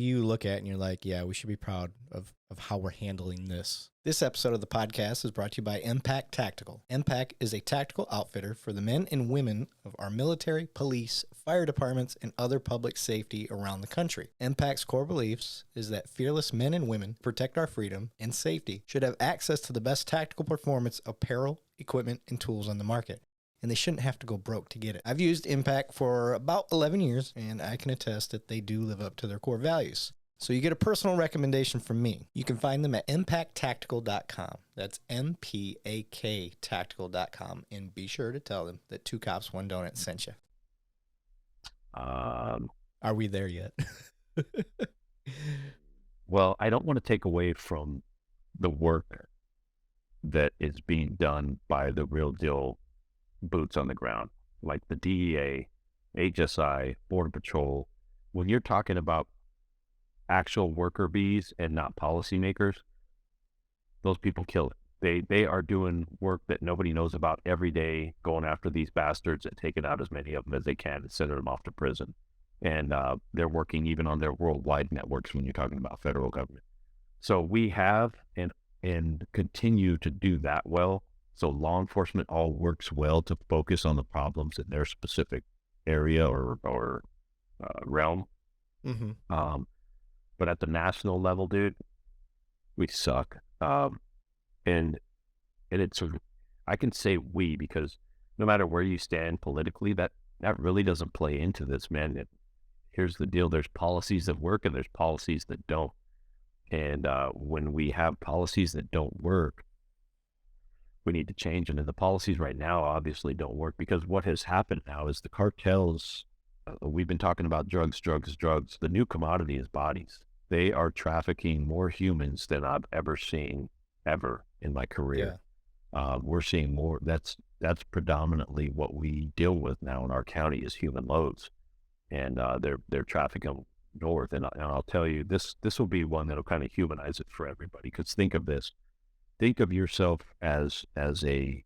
Speaker 1: you look at and you're like, yeah, we should be proud of how we're handling this? This episode of the podcast is brought to you by Impact Tactical. Impact is a tactical outfitter for the men and women of our military, police, fire departments, and other public safety around the country. Impact's core beliefs is that fearless men and women protect our freedom and safety should have access to the best tactical performance apparel, equipment, and tools on the market, and they shouldn't have to go broke to get it. I've used Impact for about 11 years, and I can attest that they do live up to their core values. So you get a personal recommendation from me. You can find them at impacttactical.com. That's MPAK tactical.com, and be sure to tell them that 2 Cops, 1 Donut sent you. Are we there yet?
Speaker 2: Well, I don't want to take away from the work that is being done by the real deal boots on the ground, like the DEA, HSI, Border Patrol. When you're talking about actual worker bees and not policymakers, those people kill it. They are doing work that nobody knows about every day, going after these bastards and taking out as many of them as they can and sending them off to prison. And they're working even on their worldwide networks when you're talking about federal government. So we have and continue to do that well. So law enforcement all works well to focus on the problems in their specific area or realm.
Speaker 1: Mm-hmm.
Speaker 2: But at the national level, dude, we suck. And it's I can say we, because no matter where you stand politically, that really doesn't play into this, man. Here's the deal: there's policies that work and there's policies that don't. And when we have policies that don't work, we need to change. And the policies right now obviously don't work, because what has happened now is the cartels. We've been talking about drugs. The new commodity is bodies. They are trafficking more humans than I've ever seen ever in my career. Yeah. We're seeing more. That's predominantly what we deal with now in our county is human loads, and they're trafficking north. And I'll tell you, this will be one that'll kind of humanize it for everybody. Because think of this: think of yourself as a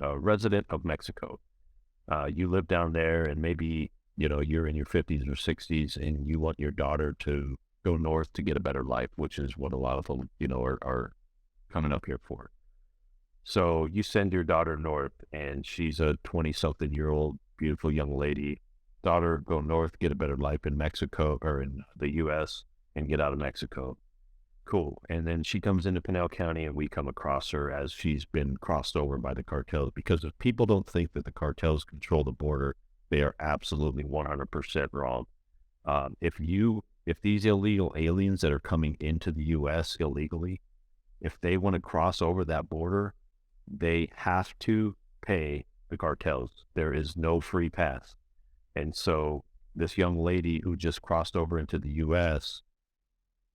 Speaker 2: resident of Mexico. You live down there, and maybe you're in your 50s or 60s, and you want your daughter to go north to get a better life, which is what a lot of them, are coming up here for. So you send your daughter north, and she's a 20-something-year-old beautiful young lady. Daughter, go north, get a better life in Mexico or in the U.S. and get out of Mexico. Cool. And then she comes into Pinal County and we come across her as she's been crossed over by the cartels. Because if people don't think that the cartels control the border, they are absolutely 100% wrong. If these illegal aliens that are coming into the U.S. illegally, if they want to cross over that border, they have to pay the cartels. There is no free pass. And so this young lady who just crossed over into the U.S.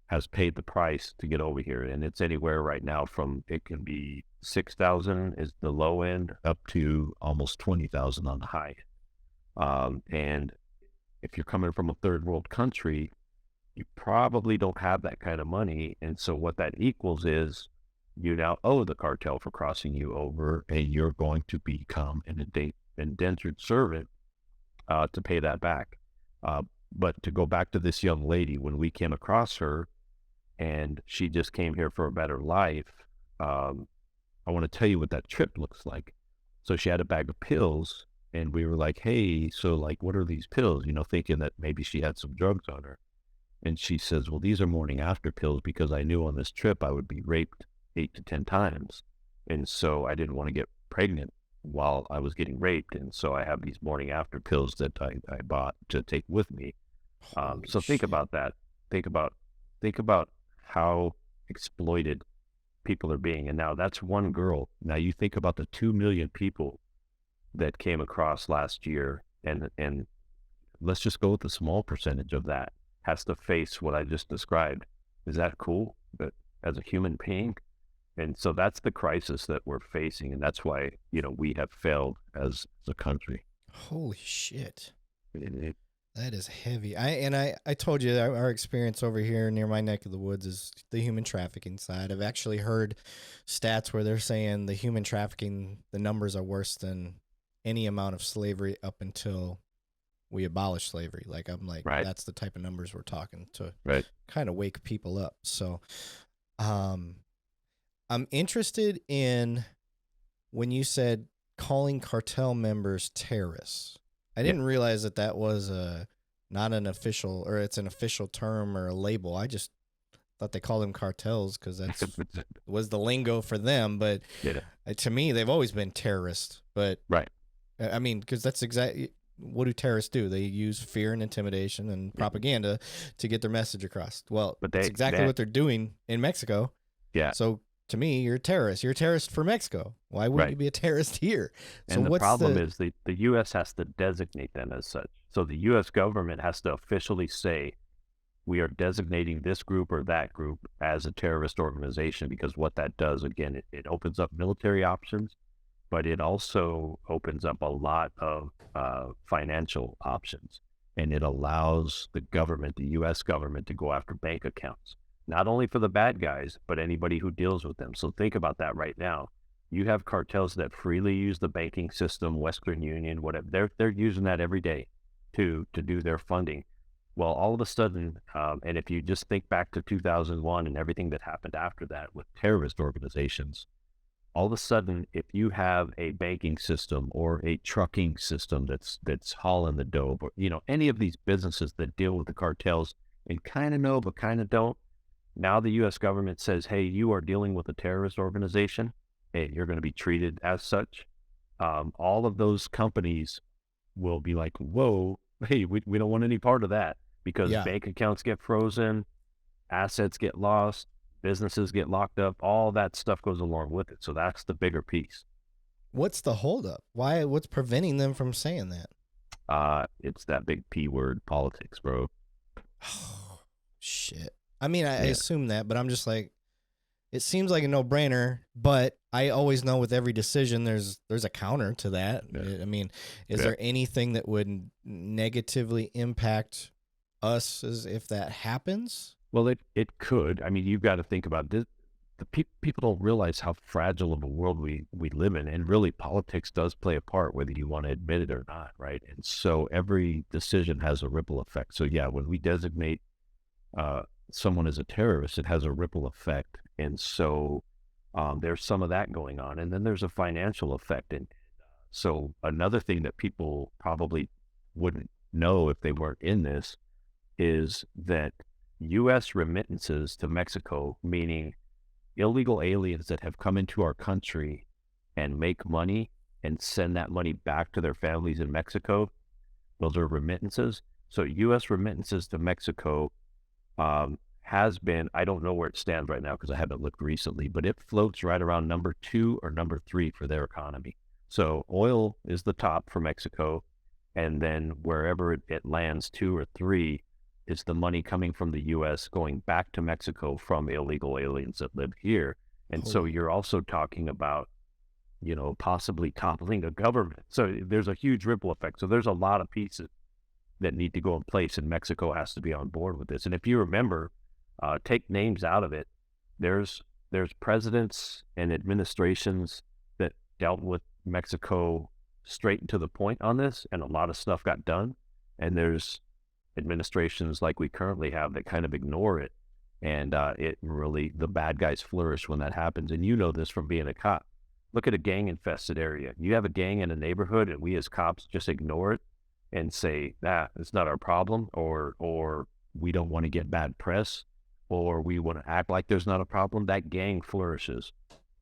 Speaker 2: has paid the price to get over here. And it's anywhere right now from, it can be 6,000 is the low end up to almost 20,000 on the high. And if you're coming from a third world country, you probably don't have that kind of money. And so what that equals is you now owe the cartel for crossing you over, and you're going to become an indentured servant to pay that back. But to go back to this young lady, when we came across her and she just came here for a better life, I want to tell you what that trip looks like. So she had a bag of pills and we were like, hey, so like, what are these pills? You know, thinking that maybe she had some drugs on her. And she says, well, these are morning after pills because I knew on this trip I would be raped 8 to 10 times. And so I didn't want to get pregnant while I was getting raped. And so I have these morning after pills that I bought to take with me. So think about that. Think about how exploited people are being. And now that's one girl. Now you think about the 2 million people that came across last year, and let's just go with a small percentage of that has to face what I just described. Is that cool? But as a human being? And so that's the crisis that we're facing. And that's why, you know, we have failed as a country.
Speaker 1: Holy shit. That is heavy. I told you that our experience over here near my neck of the woods is the human trafficking side. I've actually heard stats where they're saying the human trafficking, the numbers are worse than any amount of slavery up until we abolish slavery. Like, I'm like,
Speaker 2: right.
Speaker 1: That's the type of numbers we're talking to
Speaker 2: kind
Speaker 1: of wake people up. So, I'm interested in when you said calling cartel members terrorists. I didn't realize that was not an official, or it's an official term or a label. I just thought they called them cartels because that's was the lingo for them. But to me, they've always been terrorists. But I mean, because that's exactly what do terrorists do? They use fear and intimidation and propaganda to get their message across. Well, that's exactly what they're doing in Mexico.
Speaker 2: Yeah.
Speaker 1: So to me, you're a terrorist. You're a terrorist for Mexico. Why wouldn't you be a terrorist here? So
Speaker 2: and the problem is the U.S. has to designate them as such. So the U.S. government has to officially say, we are designating this group or that group as a terrorist organization, because what that does, again, it opens up military options, but it also opens up a lot of financial options. And it allows the government, the U.S. government, to go after bank accounts. Not only for the bad guys, but anybody who deals with them. So think about that right now. You have cartels that freely use the banking system, Western Union, whatever. They're using that every day to do their funding. Well, all of a sudden, and if you just think back to 2001 and everything that happened after that with terrorist organizations, all of a sudden, if you have a banking system or a trucking system that's hauling the dope, or any of these businesses that deal with the cartels and kind of know but kind of don't, now the U.S. government says, hey, you are dealing with a terrorist organization and you're going to be treated as such. All of those companies will be like, whoa, hey, we don't want any part of that, because bank accounts get frozen, assets get lost, businesses get locked up, all that stuff goes along with it. So that's the bigger piece.
Speaker 1: What's the holdup? What's preventing them from saying that?
Speaker 2: It's that big P word, politics, bro.
Speaker 1: Oh, shit. I mean, I assume that, but I'm just like, it seems like a no-brainer, but I always know with every decision there's a counter to that. I mean, is there anything that would negatively impact us as if that happens?
Speaker 2: Well, it could. I mean, you've got to think about this. People don't realize how fragile of a world we live in, and really politics does play a part, whether you want to admit it or not, right? And so every decision has a ripple effect. So yeah, when we designate someone as a terrorist, it has a ripple effect. And so there's some of that going on. And then there's a financial effect. And So another thing that people probably wouldn't know if they weren't in this is that U.S. remittances to Mexico, meaning illegal aliens that have come into our country and make money and send that money back to their families in Mexico, those are remittances. So U.S. remittances to Mexico has been, I don't know where it stands right now because I haven't looked recently, but it floats right around number 2 or number 3 for their economy. So oil is the top for Mexico. And then wherever it lands 2 or 3 is the money coming from the U.S. going back to Mexico from illegal aliens that live here. And so
Speaker 1: Oh,
Speaker 2: you're also talking about, possibly toppling a government. So there's a huge ripple effect. So there's a lot of pieces that need to go in place, and Mexico has to be on board with this. And if you remember, take names out of it, there's presidents and administrations that dealt with Mexico straight and to the point on this, and a lot of stuff got done. And there's administrations like we currently have that kind of ignore it, and it really, the bad guys flourish when that happens. And you know this from being a cop. Look at a gang infested area. You have a gang in a neighborhood, and we as cops just ignore it and say, it's not our problem, or we don't want to get bad press, or we want to act like there's not a problem. That gang flourishes,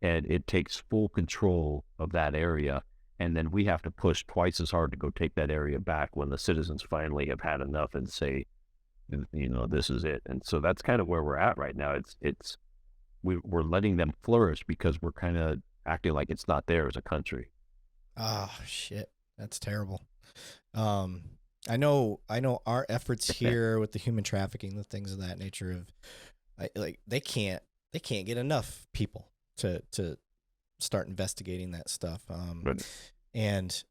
Speaker 2: and it takes full control of that area. And then we have to push twice as hard to go take that area back when the citizens finally have had enough and say, this is it. And so that's kind of where we're at right now. We're letting them flourish because we're kind of acting like it's not there as a country.
Speaker 1: oh shit, that's terrible. I know our efforts here with the human trafficking, the things of that nature like they can't get enough people to start investigating that stuff.
Speaker 2: Right.
Speaker 1: And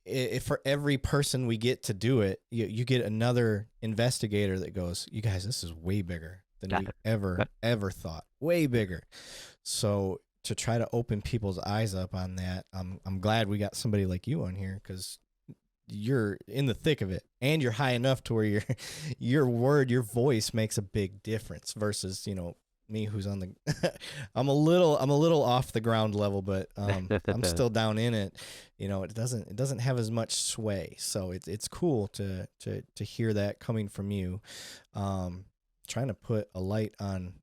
Speaker 1: if for every person we get to do it, you get another investigator that goes, you guys, this is way bigger than we ever thought, way bigger. So to try to open people's eyes up on that, I'm glad we got somebody like you on here, because you're in the thick of it, and you're high enough to where your voice makes a big difference versus, me, who's on the I'm a little off the ground level, but I'm still down in it. It doesn't have as much sway. So it's cool to hear that coming from you. Trying to put a light on,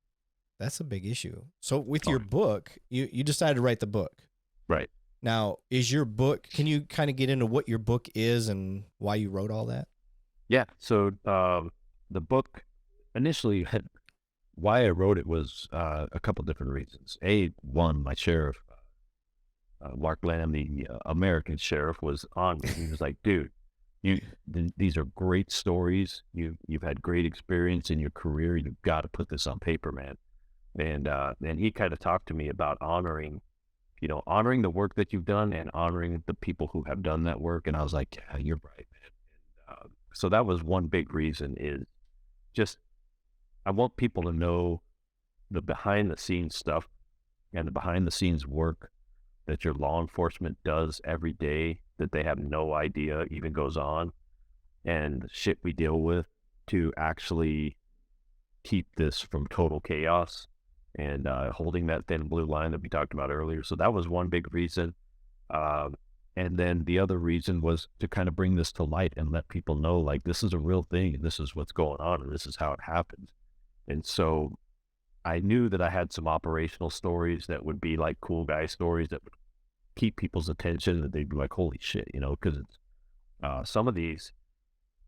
Speaker 1: that's a big issue. So with your book, you decided to write the book.
Speaker 2: Right.
Speaker 1: Now, is your book, can you kind of get into what your book is and why you wrote all that?
Speaker 2: Yeah. So the book initially why I wrote it was a couple different reasons. One, my sheriff, Mark Lamb, the American sheriff, was on me. He was like, dude, these are great stories. You've had great experience in your career. You've got to put this on paper, man. And he kind of talked to me about honoring the work that you've done and honoring the people who have done that work. And I was like, yeah, you're right, man. And, so that was one big reason, is just, I want people to know the behind the scenes stuff and the behind the scenes work that your law enforcement does every day that they have no idea even goes on, and the shit we deal with to actually keep this from total chaos, and holding that thin blue line that we talked about earlier. So that was one big reason. And then the other reason was to kind of bring this to light and let people know, like, this is a real thing, and this is what's going on, and this is how it happens. And so I knew that I had some operational stories that would be like cool guy stories that would keep people's attention, that they'd be like, holy shit, because it's some of these,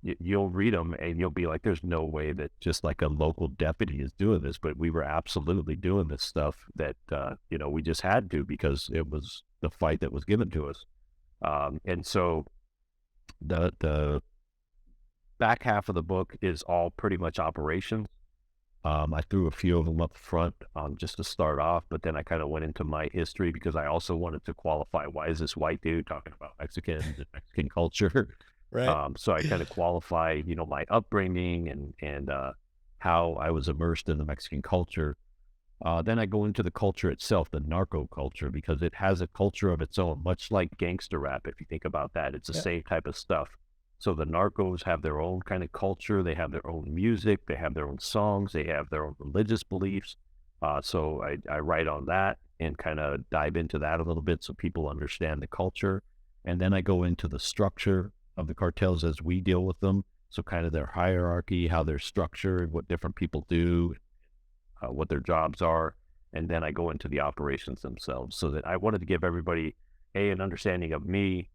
Speaker 2: you'll read them and you'll be like, there's no way that just like a local deputy is doing this, but we were absolutely doing this stuff that, we just had to, because it was the fight that was given to us. And so the back half of the book is all pretty much operations. I threw a few of them up front just to start off, but then I kind of went into my history because I also wanted to qualify, why is this white dude talking about Mexicans and Mexican culture?
Speaker 1: Right.
Speaker 2: So I kind of qualify, my upbringing and how I was immersed in the Mexican culture. Then I go into the culture itself, the narco culture, because it has a culture of its own, much like gangster rap. If you think about that, it's the same type of stuff. So the narcos have their own kind of culture. They have their own music. They have their own songs. They have their own religious beliefs. So I write on that. and kind of dive into that a little bit so people understand the culture. And then I go into the structure of the cartels as we deal with them. So kind of their hierarchy, how they're structured, what different people do, what their jobs are. And then I go into the operations themselves, so that I wanted to give everybody an understanding of me,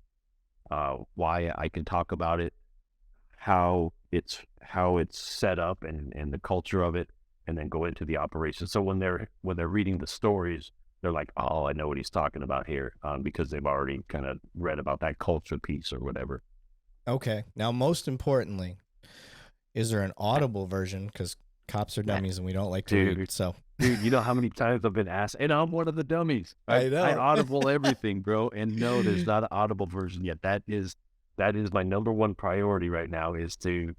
Speaker 2: why I can talk about it, how it's set up, and the culture of it, and then go into the operations. So when they're reading the stories, they're like, oh, I know what he's talking about here, because they've already kind of read about that culture piece or whatever.
Speaker 1: Okay. Now, most importantly, is there an audible version? Because cops are dummies and we don't like to read. So,
Speaker 2: dude, you know how many times I've been asked, and I'm one of the dummies.
Speaker 1: I know.
Speaker 2: I audible everything, bro. And no, there's not an audible version yet. That is my number one priority right now, is to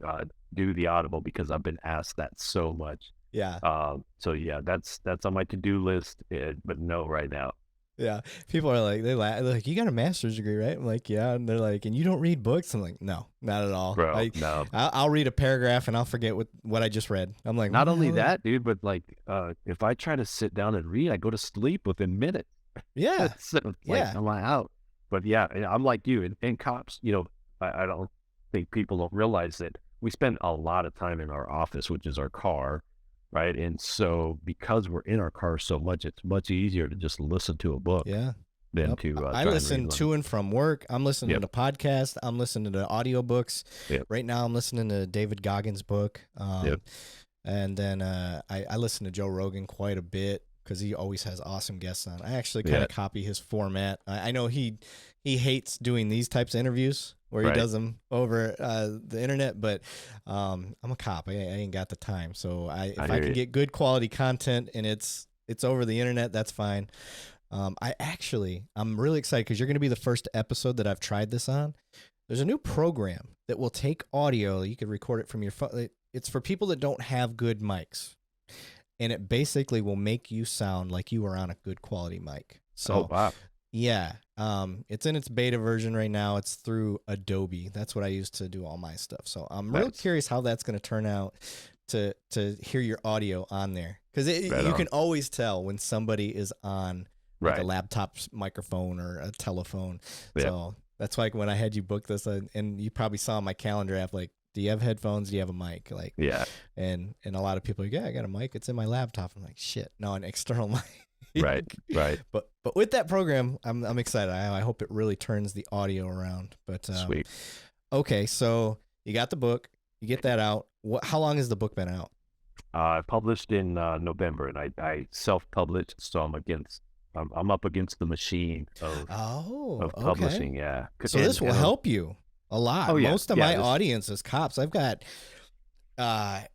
Speaker 2: do the audible, because I've been asked that so much.
Speaker 1: Yeah.
Speaker 2: So yeah, that's on my to-do list, but no, right now.
Speaker 1: Yeah. People are like, they're like, you got a master's degree, right? I'm like, yeah. And they're like, and you don't read books? I'm like, no, not at all.
Speaker 2: Bro, no.
Speaker 1: I'll read a paragraph and I'll forget what I just read. I'm like,
Speaker 2: not only that, dude, but like, if I try to sit down and read, I go to sleep within minutes.
Speaker 1: Yeah.
Speaker 2: So it's like, I'm out. But yeah, I'm like you. And cops, I don't think people don't realize that we spend a lot of time in our office, which is our car. Right. And so because we're in our car so much, it's much easier to just listen to a book.
Speaker 1: Yeah.
Speaker 2: Than to
Speaker 1: I listen to and from work. I'm listening to podcasts. I'm listening to audiobooks. Right now I'm listening to David Goggins' book. And then I listen to Joe Rogan quite a bit, because he always has awesome guests on. I actually kind of copy his format. I know he hates doing these types of interviews where he does them over the internet, but I'm a cop. I ain't got the time. So if I can get good quality content and it's over the internet, that's fine. I'm really excited, because you're going to be the first episode that I've tried this on. There's a new program that will take audio. You can record it from your phone. It's for people that don't have good mics, and it basically will make you sound like you are on a good quality mic. So,
Speaker 2: wow.
Speaker 1: Yeah. It's in its beta version right now. It's through Adobe. That's what I use to do all my stuff. So I'm real curious how that's going to turn out to hear your audio on there, because you can always tell when somebody is on like a laptop microphone or a telephone. So that's like when I had you book this, and you probably saw my calendar app, like, do you have headphones? Do you have a mic? Like, and a lot of people are like, yeah, I got a mic. It's in my laptop. I'm like, shit, no, an external mic.
Speaker 2: Right.
Speaker 1: But with that program, I'm excited. I hope it really turns the audio around. But
Speaker 2: sweet.
Speaker 1: Okay, so you got the book. You get that out. How long has the book been out?
Speaker 2: I published in November, and I self-published, so I'm up against the machine of publishing. Yeah.
Speaker 1: So this will help you a lot. Most of my audience is cops. I've got, I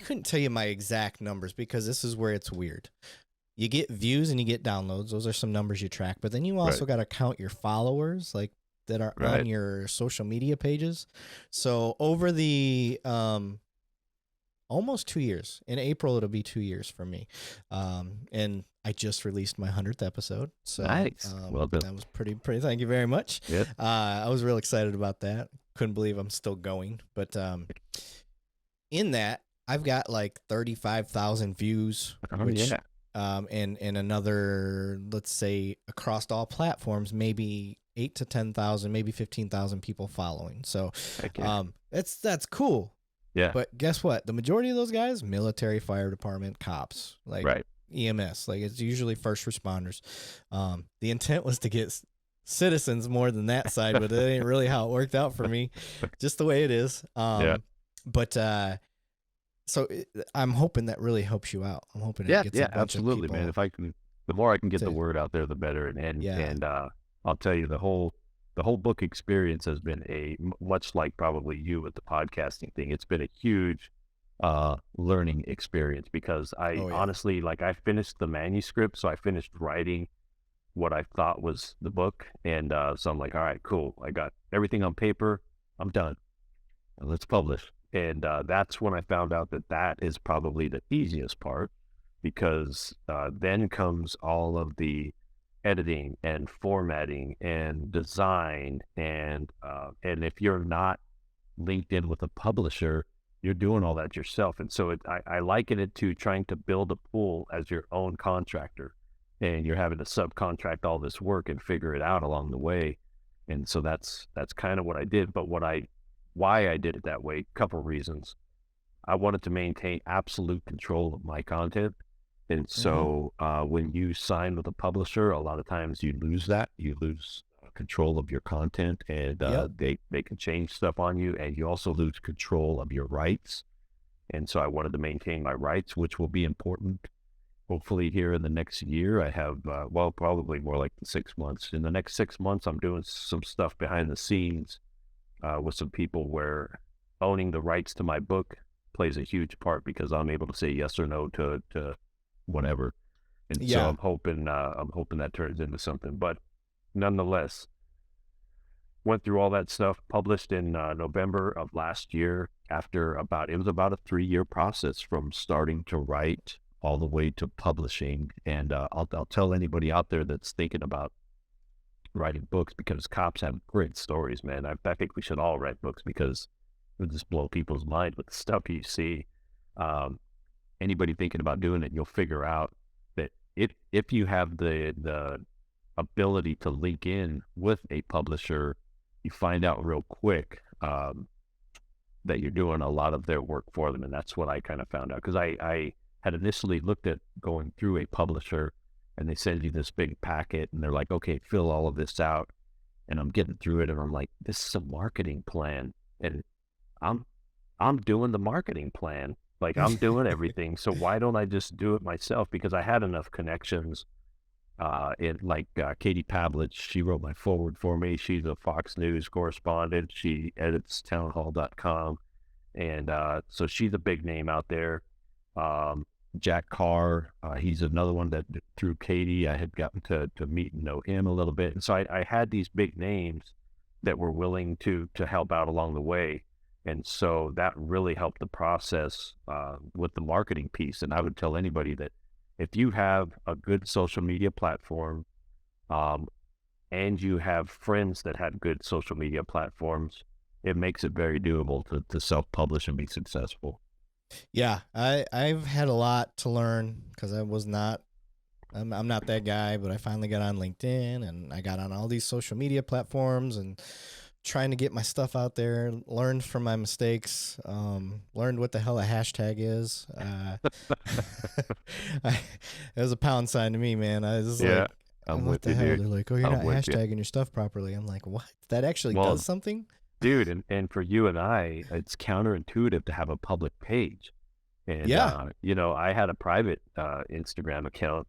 Speaker 1: couldn't tell you my exact numbers, because this is where it's weird. You get views and you get downloads. Those are some numbers you track, but then you also got to count your followers, like, that are on your social media pages. So over the, almost 2 years. In April, it'll be 2 years for me. And I just released my 100th episode. So
Speaker 2: nice. Well done.
Speaker 1: That was pretty. Thank you very much.
Speaker 2: Yep.
Speaker 1: I was real excited about that. Couldn't believe I'm still going. But in that, I've got like 35,000 views. And another, let's say, across all platforms, maybe 8 to 10,000, maybe 15,000 people following. So that's cool.
Speaker 2: Yeah.
Speaker 1: But guess what? The majority of those guys, military, fire department, cops, like EMS, like, it's usually first responders. The intent was to get citizens more than that side, but it ain't really how it worked out for me. Just the way it is. But so I'm hoping that really helps you out. I'm hoping it gets a bunch
Speaker 2: absolutely,
Speaker 1: of people.
Speaker 2: man. If I can, the more I can get the word out there, the better. And I'll tell you, the whole book experience has been much like probably you with the podcasting thing. It's been a huge learning experience, because honestly, like, I finished the manuscript, so I finished writing what I thought was the book, and so I'm like, all right, cool. I got everything on paper. I'm done. Let's publish. And that's when I found out that is probably the easiest part, because then comes all of the editing and formatting and design, and if you're not linked in with a publisher, you're doing all that yourself. And so I liken it to trying to build a pool as your own contractor. and you're having to subcontract all this work and figure it out along the way. And so that's kind of what I did. But why I did it that way, couple reasons. I wanted to maintain absolute control of my content. And
Speaker 1: Mm-hmm.
Speaker 2: so when you sign with a publisher, a lot of times you lose that. You lose control of your content, and
Speaker 1: Yep.
Speaker 2: they can change stuff on you, and you also lose control of your rights. And so I wanted to maintain my rights, which will be important. Hopefully here in the next year, I have, well, probably more like 6 months. In the next 6 months, I'm doing some stuff behind the scenes with some people where owning the rights to my book plays a huge part because I'm able to say yes or no to whatever. And so
Speaker 1: Yeah.
Speaker 2: I'm hoping that turns into something. But nonetheless, went through all that stuff, published in November of last year after it was about a 3-year process from starting to write all the way to publishing. And I'll tell anybody out there that's thinking about writing books, because cops have great stories, man. I think we should all write books because it'll just blow people's mind with the stuff you see. Um, Anybody thinking about doing it, you'll figure out that if you have the ability to link in with a publisher, you find out real quick that you're doing a lot of their work for them. And that's what I kind of found out, because I had initially looked at going through a publisher, and they send you this big packet and they're like, okay, fill all of this out. And I'm getting through it and I'm like, this is a marketing plan. And I'm doing the marketing plan. Like, I'm doing everything. So why don't I just do it myself? Because I had enough connections Katie Pavlich, she wrote my forward for me. She's a Fox News correspondent. She edits townhall.com. And so she's a big name out there. Um, Jack Carr, he's another one that through Katie, I had gotten to meet and know him a little bit. And so I had these big names that were willing to help out along the way. And so that really helped the process with the marketing piece. And I would tell anybody that if you have a good social media platform, um, and you have friends that have good social media platforms, it makes it very doable to self-publish and be successful.
Speaker 1: Yeah, I've had a lot to learn because I'm not that guy, but I finally got on LinkedIn and I got on all these social media platforms and trying to get my stuff out there. Learned from my mistakes. Learned what the hell a hashtag is. It was a pound sign to me, man. I was
Speaker 2: Yeah,
Speaker 1: like,
Speaker 2: I'm
Speaker 1: what
Speaker 2: with
Speaker 1: the
Speaker 2: you,
Speaker 1: hell?
Speaker 2: dude.
Speaker 1: They're like, oh, you're
Speaker 2: I'm
Speaker 1: not
Speaker 2: with you.
Speaker 1: hashtagging your stuff properly. I'm like, what? That actually does
Speaker 2: Well,
Speaker 1: something?
Speaker 2: dude, and for you and I, it's counterintuitive to have a public page. And,
Speaker 1: Yeah.
Speaker 2: I had a private Instagram account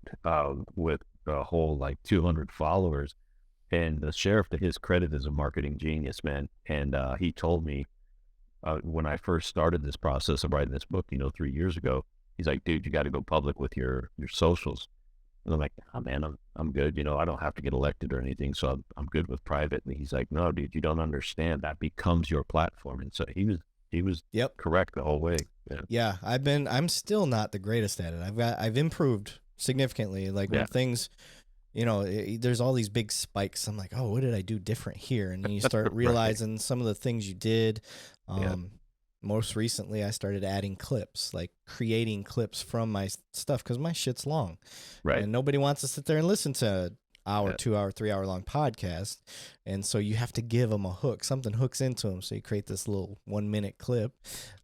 Speaker 2: with a whole like 200 followers. And the sheriff, to his credit, is a marketing genius, man. And he told me when I first started this process of writing this book, 3 years ago, he's like, dude, you got to go public with your socials. And I'm like, oh, man, I'm good. I don't have to get elected or anything, so I'm good with private. And he's like, no, dude, you don't understand. That becomes your platform. And so he was
Speaker 1: Yep.
Speaker 2: correct the whole way. Yeah.
Speaker 1: Yeah. I'm still not the greatest at it. I've improved significantly. Like when
Speaker 2: Yeah.
Speaker 1: things, there's all these big spikes. I'm like, oh, what did I do different here? And then you start
Speaker 2: Right.
Speaker 1: realizing some of the things you did.
Speaker 2: Yeah.
Speaker 1: Most recently, I started adding clips, like creating clips from my stuff because my shit's long,
Speaker 2: Right.
Speaker 1: and nobody wants to sit there and listen to hour,
Speaker 2: Yeah.
Speaker 1: 2 hour, 3 hour long podcast. And so you have to give them a hook. Something hooks into them. So you create this little 1 minute clip,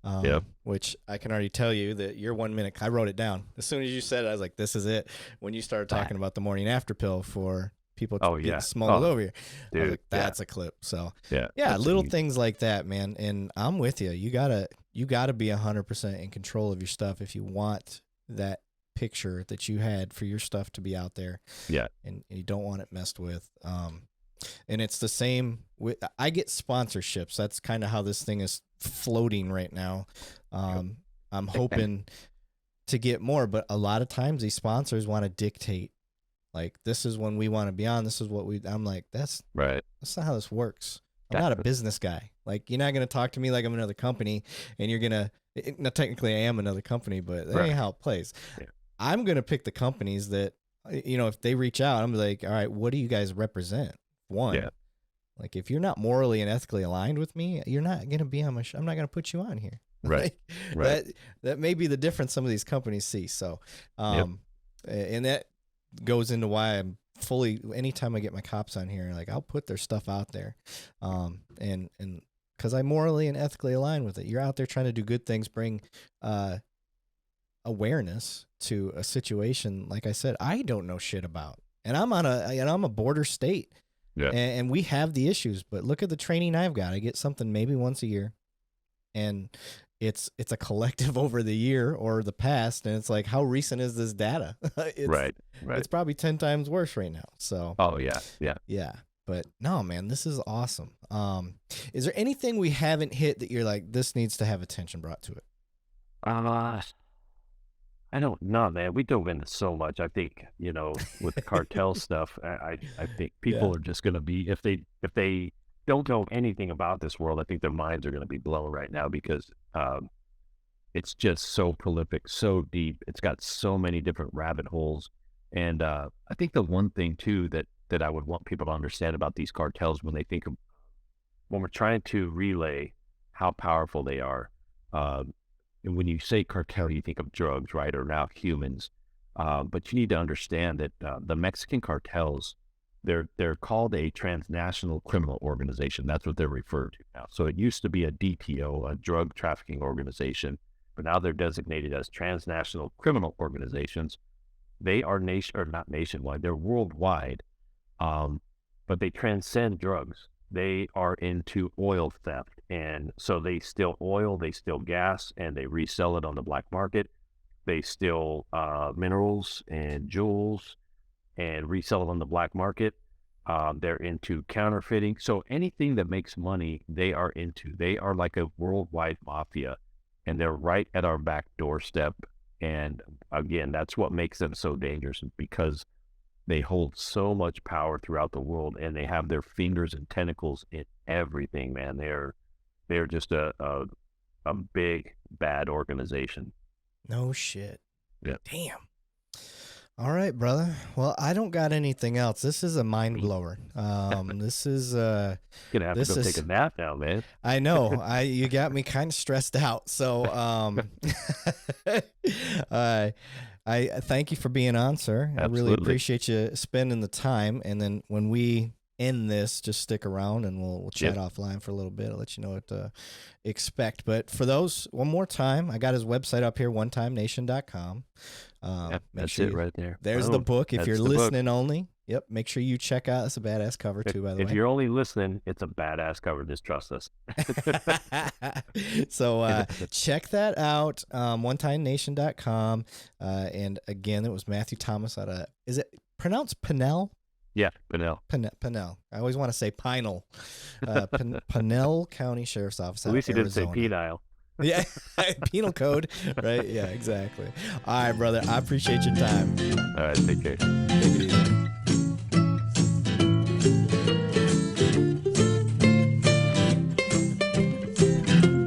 Speaker 2: Yeah.
Speaker 1: which I can already tell you that your 1 minute, I wrote it down. As soon as you said it, I was like, this is it. When you started talking about the morning after pill for people
Speaker 2: Oh,
Speaker 1: getting
Speaker 2: yeah.
Speaker 1: smuggled
Speaker 2: Oh,
Speaker 1: over here, I was
Speaker 2: dude.
Speaker 1: like, that's a clip. So
Speaker 2: Yeah.
Speaker 1: yeah,
Speaker 2: That's
Speaker 1: little
Speaker 2: huge.
Speaker 1: things like that, man. And I'm with you. You gotta be 100% in control of your stuff if you want that picture that you had for your stuff to be out there.
Speaker 2: Yeah.
Speaker 1: And you don't want it messed with. And it's the same with, I get sponsorships. That's kind of how this thing is floating right now. I'm hoping to get more, but a lot of times these sponsors want to dictate, like, this is when we want to be on. This is what I'm like, that's
Speaker 2: Right.
Speaker 1: not how this works. I'm not a business guy. Like, you're not going to talk to me like I'm another company, and you're going to, now technically I am another company, but that
Speaker 2: Right.
Speaker 1: ain't how it plays.
Speaker 2: Yeah.
Speaker 1: I'm going to pick the companies that, if they reach out, I'm like, all right, what do you guys represent? One,
Speaker 2: Yeah.
Speaker 1: like, if you're not morally and ethically aligned with me, you're not going to be on my show. I'm not going to put you on here.
Speaker 2: Right. Right.
Speaker 1: That may be the difference some of these companies see. So, and that goes into why I'm fully, anytime I get my cops on here, like I'll put their stuff out there. And because I morally and ethically align with it. You're out there trying to do good things, bring awareness to a situation, like I said, I don't know shit about. And I'm a border state.
Speaker 2: Yeah.
Speaker 1: And we have the issues, but look at the training I've got. I get something maybe once a year, and it's a collective over the year or the past, and it's like, how recent is this data?
Speaker 2: Right.
Speaker 1: It's probably 10 times worse right now. So
Speaker 2: Oh yeah.
Speaker 1: But no, man, this is awesome. Is there anything we haven't hit that you're like, this needs to have attention brought to it?
Speaker 2: I don't know, man. We dove into so much. I think, with the cartel stuff, I think people are just going to be, if they don't know anything about this world, I think their minds are going to be blown right now because it's just so prolific, so deep. It's got so many different rabbit holes. And I think the one thing too that I would want people to understand about these cartels when we're trying to relay how powerful they are. And when you say cartel, you think of drugs, right, or now humans. But you need to understand that the Mexican cartels, they're called a transnational criminal organization. That's what they're referred to now. So it used to be a DTO, a drug trafficking organization, but now they're designated as transnational criminal organizations. They are not nationwide, they're worldwide, but they transcend drugs. They are into oil theft. And so they steal oil, they steal gas, and they resell it on the black market. They steal minerals and jewels and resell it on the black market. They're into counterfeiting. So anything that makes money, they are into. They are like a worldwide mafia, and they're right at our back doorstep. And again, that's what makes them so dangerous, because they hold so much power throughout the world, and they have their fingers and tentacles in everything, man. They're just a big, bad organization.
Speaker 1: No shit.
Speaker 2: Yeah.
Speaker 1: Damn. All right, brother. Well, I don't got anything else. This is a mind blower. This is
Speaker 2: Gonna have to go take a nap now, man.
Speaker 1: I know. You got me kind of stressed out. So I thank you for being on, sir.
Speaker 2: Absolutely.
Speaker 1: I really appreciate you spending the time. And then when we end this, just stick around and we'll chat offline for a little bit. I'll let you know what to expect. But for those, one more time, I got his website up here, onetimenation.com.
Speaker 2: That's it right there.
Speaker 1: There's the book. If you're listening only, make sure you check out. It's a badass cover too, by the way.
Speaker 2: If you're only listening, it's a badass cover. Just trust us.
Speaker 1: So check that out, onetimenation.com. And again, it was Matthew Thomas out of, is it pronounced Pinal?
Speaker 2: Yeah, Pinal.
Speaker 1: Pinal. I always want to say Pinal. Pinal County Sheriff's Office.
Speaker 2: At least he didn't say
Speaker 1: Arizona.
Speaker 2: penile.
Speaker 1: Yeah, penal code, right? Yeah, exactly. All right, brother. I appreciate your time.
Speaker 2: All right, take care.
Speaker 1: Take it easy.